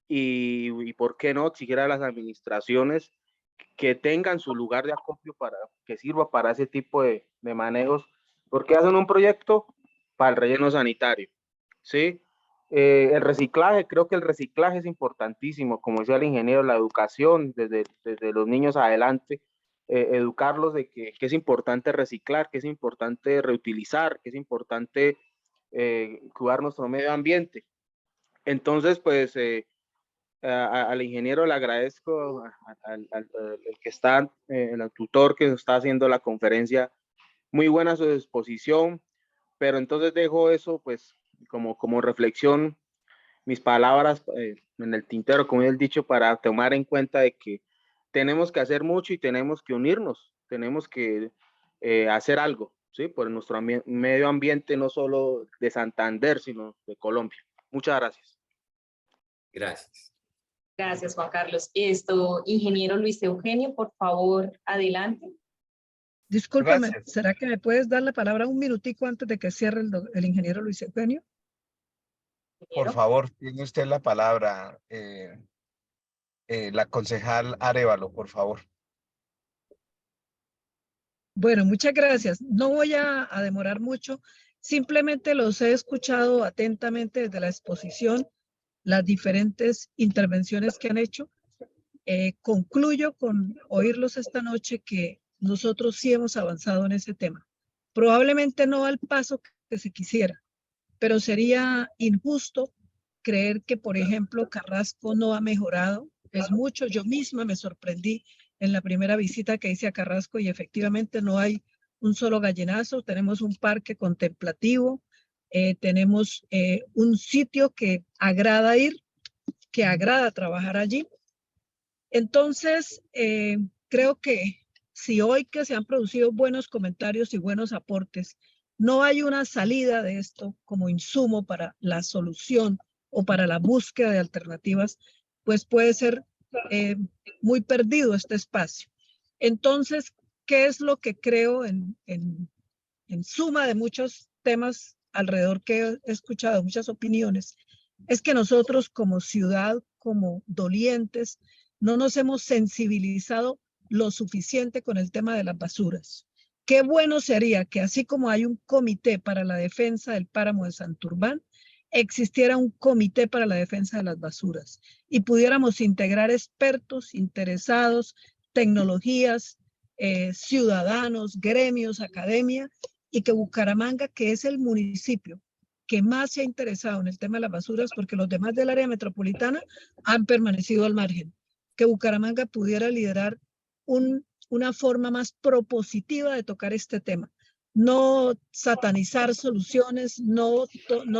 y por qué no exigir a las administraciones que tengan su lugar de acopio para que sirva para ese tipo de manejos, porque hacen un proyecto para el relleno sanitario, ¿sí? El reciclaje, creo que el reciclaje es importantísimo, como decía el ingeniero, la educación desde los niños adelante, educarlos de que es importante reciclar, que es importante reutilizar, que es importante cuidar nuestro medio ambiente. Entonces, pues, al ingeniero le agradezco, al que está, el tutor que está haciendo la conferencia, muy buena su exposición, pero entonces dejo eso, pues, como reflexión, mis palabras en el tintero, como el dicho, para tomar en cuenta de que tenemos que hacer mucho y tenemos que unirnos, tenemos que hacer algo, ¿sí? Por nuestro medio ambiente, no solo de Santander, sino de Colombia. Muchas gracias. Gracias. Gracias, Juan Carlos. Ingeniero Luis Eugenio, por favor, adelante. Discúlpame, Gracias. ¿será que me puedes dar la palabra un minutico antes de que cierre el ingeniero Luis Eugenio? Por Ingeniero. favor, tiene usted la palabra, la concejal Arévalo, por favor. Bueno, muchas gracias. No voy a demorar mucho. Simplemente los he escuchado atentamente desde la exposición, las diferentes intervenciones que han hecho. Concluyo con oírlos esta noche que nosotros sí hemos avanzado en ese tema. Probablemente no al paso que se quisiera, pero sería injusto creer que, por ejemplo, Carrasco no ha mejorado. Es mucho. Yo misma me sorprendí en la primera visita que hice a Carrasco y efectivamente no hay un solo gallinazo. Tenemos un parque contemplativo, tenemos un sitio que agrada ir, que agrada trabajar allí. Entonces, creo que si hoy que se han producido buenos comentarios y buenos aportes, no hay una salida de esto como insumo para la solución o para la búsqueda de alternativas, pues puede ser muy perdido este espacio. Entonces, ¿qué es lo que creo en suma de muchos temas alrededor que he escuchado, muchas opiniones? Es que nosotros como ciudad, como dolientes, no nos hemos sensibilizado lo suficiente con el tema de las basuras. Qué bueno sería que así como hay un comité para la defensa del páramo de Santurbán, existiera un comité para la defensa de las basuras y pudiéramos integrar expertos, interesados, tecnologías, ciudadanos, gremios, academia, y que Bucaramanga, que es el municipio que más se ha interesado en el tema de las basuras, porque los demás del área metropolitana han permanecido al margen, que Bucaramanga pudiera liderar una forma más propositiva de tocar este tema. No satanizar soluciones, no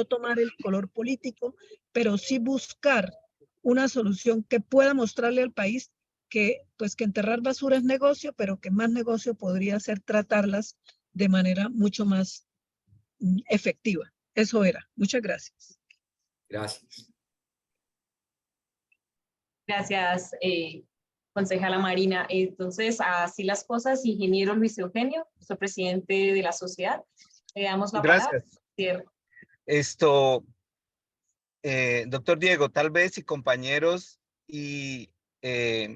tomar el color político, pero sí buscar una solución que pueda mostrarle al país que, pues, que enterrar basura es negocio, pero que más negocio podría ser tratarlas de manera mucho más efectiva. Eso era. Muchas gracias. Gracias. Gracias, concejala Marina. Entonces, así las cosas, ingeniero Luis Eugenio, nuestro presidente de la sociedad, le damos la palabra. Gracias. Doctor Diego, tal vez y compañeros y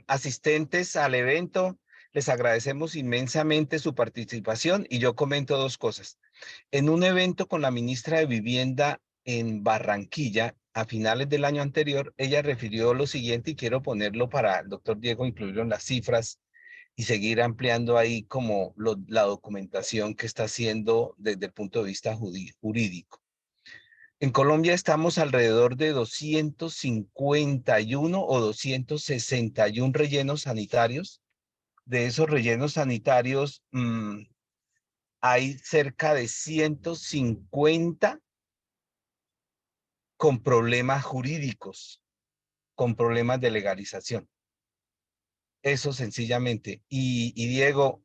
asistentes al evento, les agradecemos inmensamente su participación y yo comento dos cosas. En un evento con la ministra de Vivienda en Barranquilla, a finales del año anterior, ella refirió lo siguiente y quiero ponerlo para el doctor Diego, incluirlo en las cifras y seguir ampliando ahí como la documentación que está haciendo desde el punto de vista jurídico. En Colombia estamos alrededor de 251 o 261 rellenos sanitarios. De esos rellenos sanitarios hay cerca de 150 con problemas jurídicos, con problemas de legalización. Eso sencillamente. Y Diego,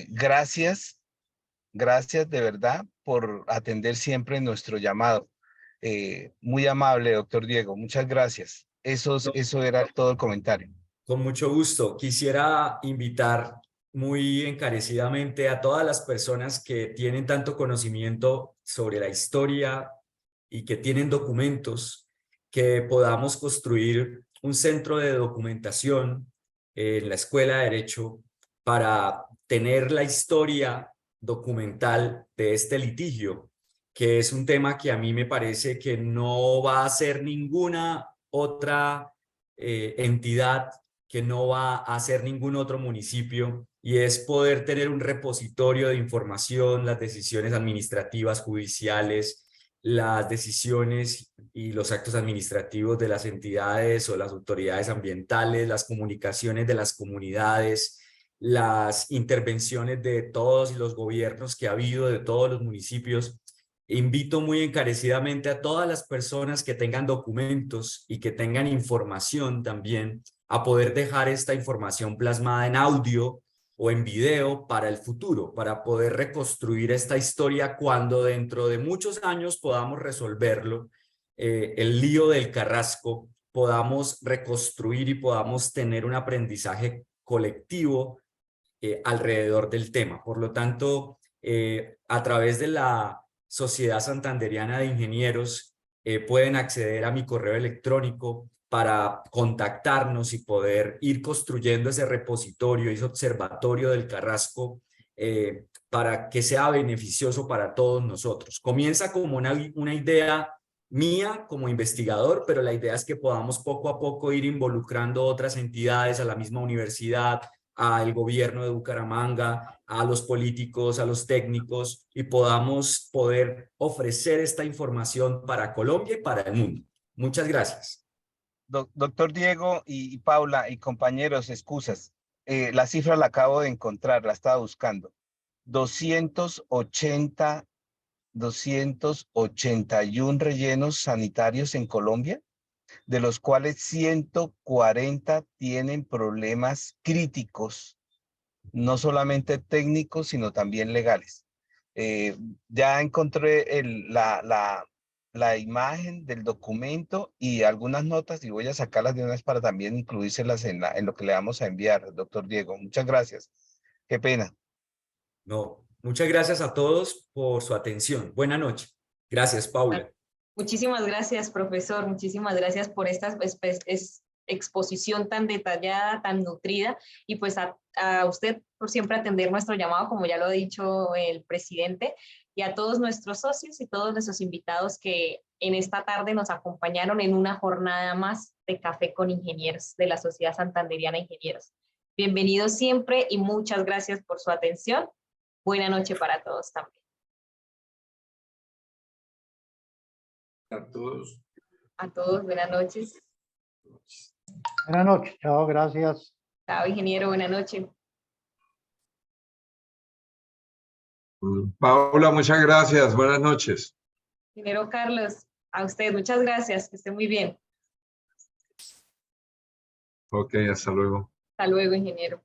gracias de verdad por atender siempre nuestro llamado. Muy amable, doctor Diego. Muchas gracias. Eso era todo el comentario. Con mucho gusto. Quisiera invitar muy encarecidamente a todas las personas que tienen tanto conocimiento sobre la historia y que tienen documentos, que podamos construir un centro de documentación en la Escuela de Derecho para tener la historia documental de este litigio, que es un tema que a mí me parece que no va a ser ninguna otra entidad, que no va a hacer ningún otro municipio, y es poder tener un repositorio de información, las decisiones administrativas, judiciales, las decisiones y los actos administrativos de las entidades o las autoridades ambientales, las comunicaciones de las comunidades, las intervenciones de todos los gobiernos que ha habido, de todos los municipios. Invito muy encarecidamente a todas las personas que tengan documentos y que tengan información también a poder dejar esta información plasmada en audio o en video para el futuro, para poder reconstruir esta historia cuando dentro de muchos años podamos resolverlo, el lío del Carrasco, podamos reconstruir y podamos tener un aprendizaje colectivo alrededor del tema. Por lo tanto, a través de la Sociedad Santanderiana de Ingenieros, pueden acceder a mi correo electrónico para contactarnos y poder ir construyendo ese repositorio, ese observatorio del Carrasco, para que sea beneficioso para todos nosotros. Comienza como una idea mía como investigador, pero la idea es que podamos poco a poco ir involucrando otras entidades, a la misma universidad, al gobierno de Bucaramanga, a los políticos, a los técnicos, y podamos poder ofrecer esta información para Colombia y para el mundo. Muchas gracias. Doctor Diego y Paula y compañeros, excusas. La cifra la acabo de encontrar, la estaba buscando. 281 rellenos sanitarios en Colombia, de los cuales 140 tienen problemas críticos, no solamente técnicos, sino también legales. Ya encontré la imagen del documento y algunas notas, y voy a sacarlas de una vez para también incluírselas en lo que le vamos a enviar, doctor Diego. Muchas gracias. Qué pena. No, muchas gracias a todos por su atención. Buenas noches. Gracias, Paula. Muchísimas gracias, profesor. Muchísimas gracias por esta exposición tan detallada, tan nutrida, y pues a usted por siempre atender nuestro llamado, como ya lo ha dicho el presidente, y a todos nuestros socios y todos nuestros invitados que en esta tarde nos acompañaron en una jornada más de Café con Ingenieros de la Sociedad Santanderiana de Ingenieros. Bienvenidos siempre y muchas gracias por su atención. Buena noche para todos también. A todos. A todos, buenas noches. Buenas noches, chao, gracias. Chao, ingeniero, buenas noches. Paula, muchas gracias. Buenas noches. Ingeniero Carlos, a usted, muchas gracias. Que esté muy bien. Ok, hasta luego. Hasta luego, ingeniero.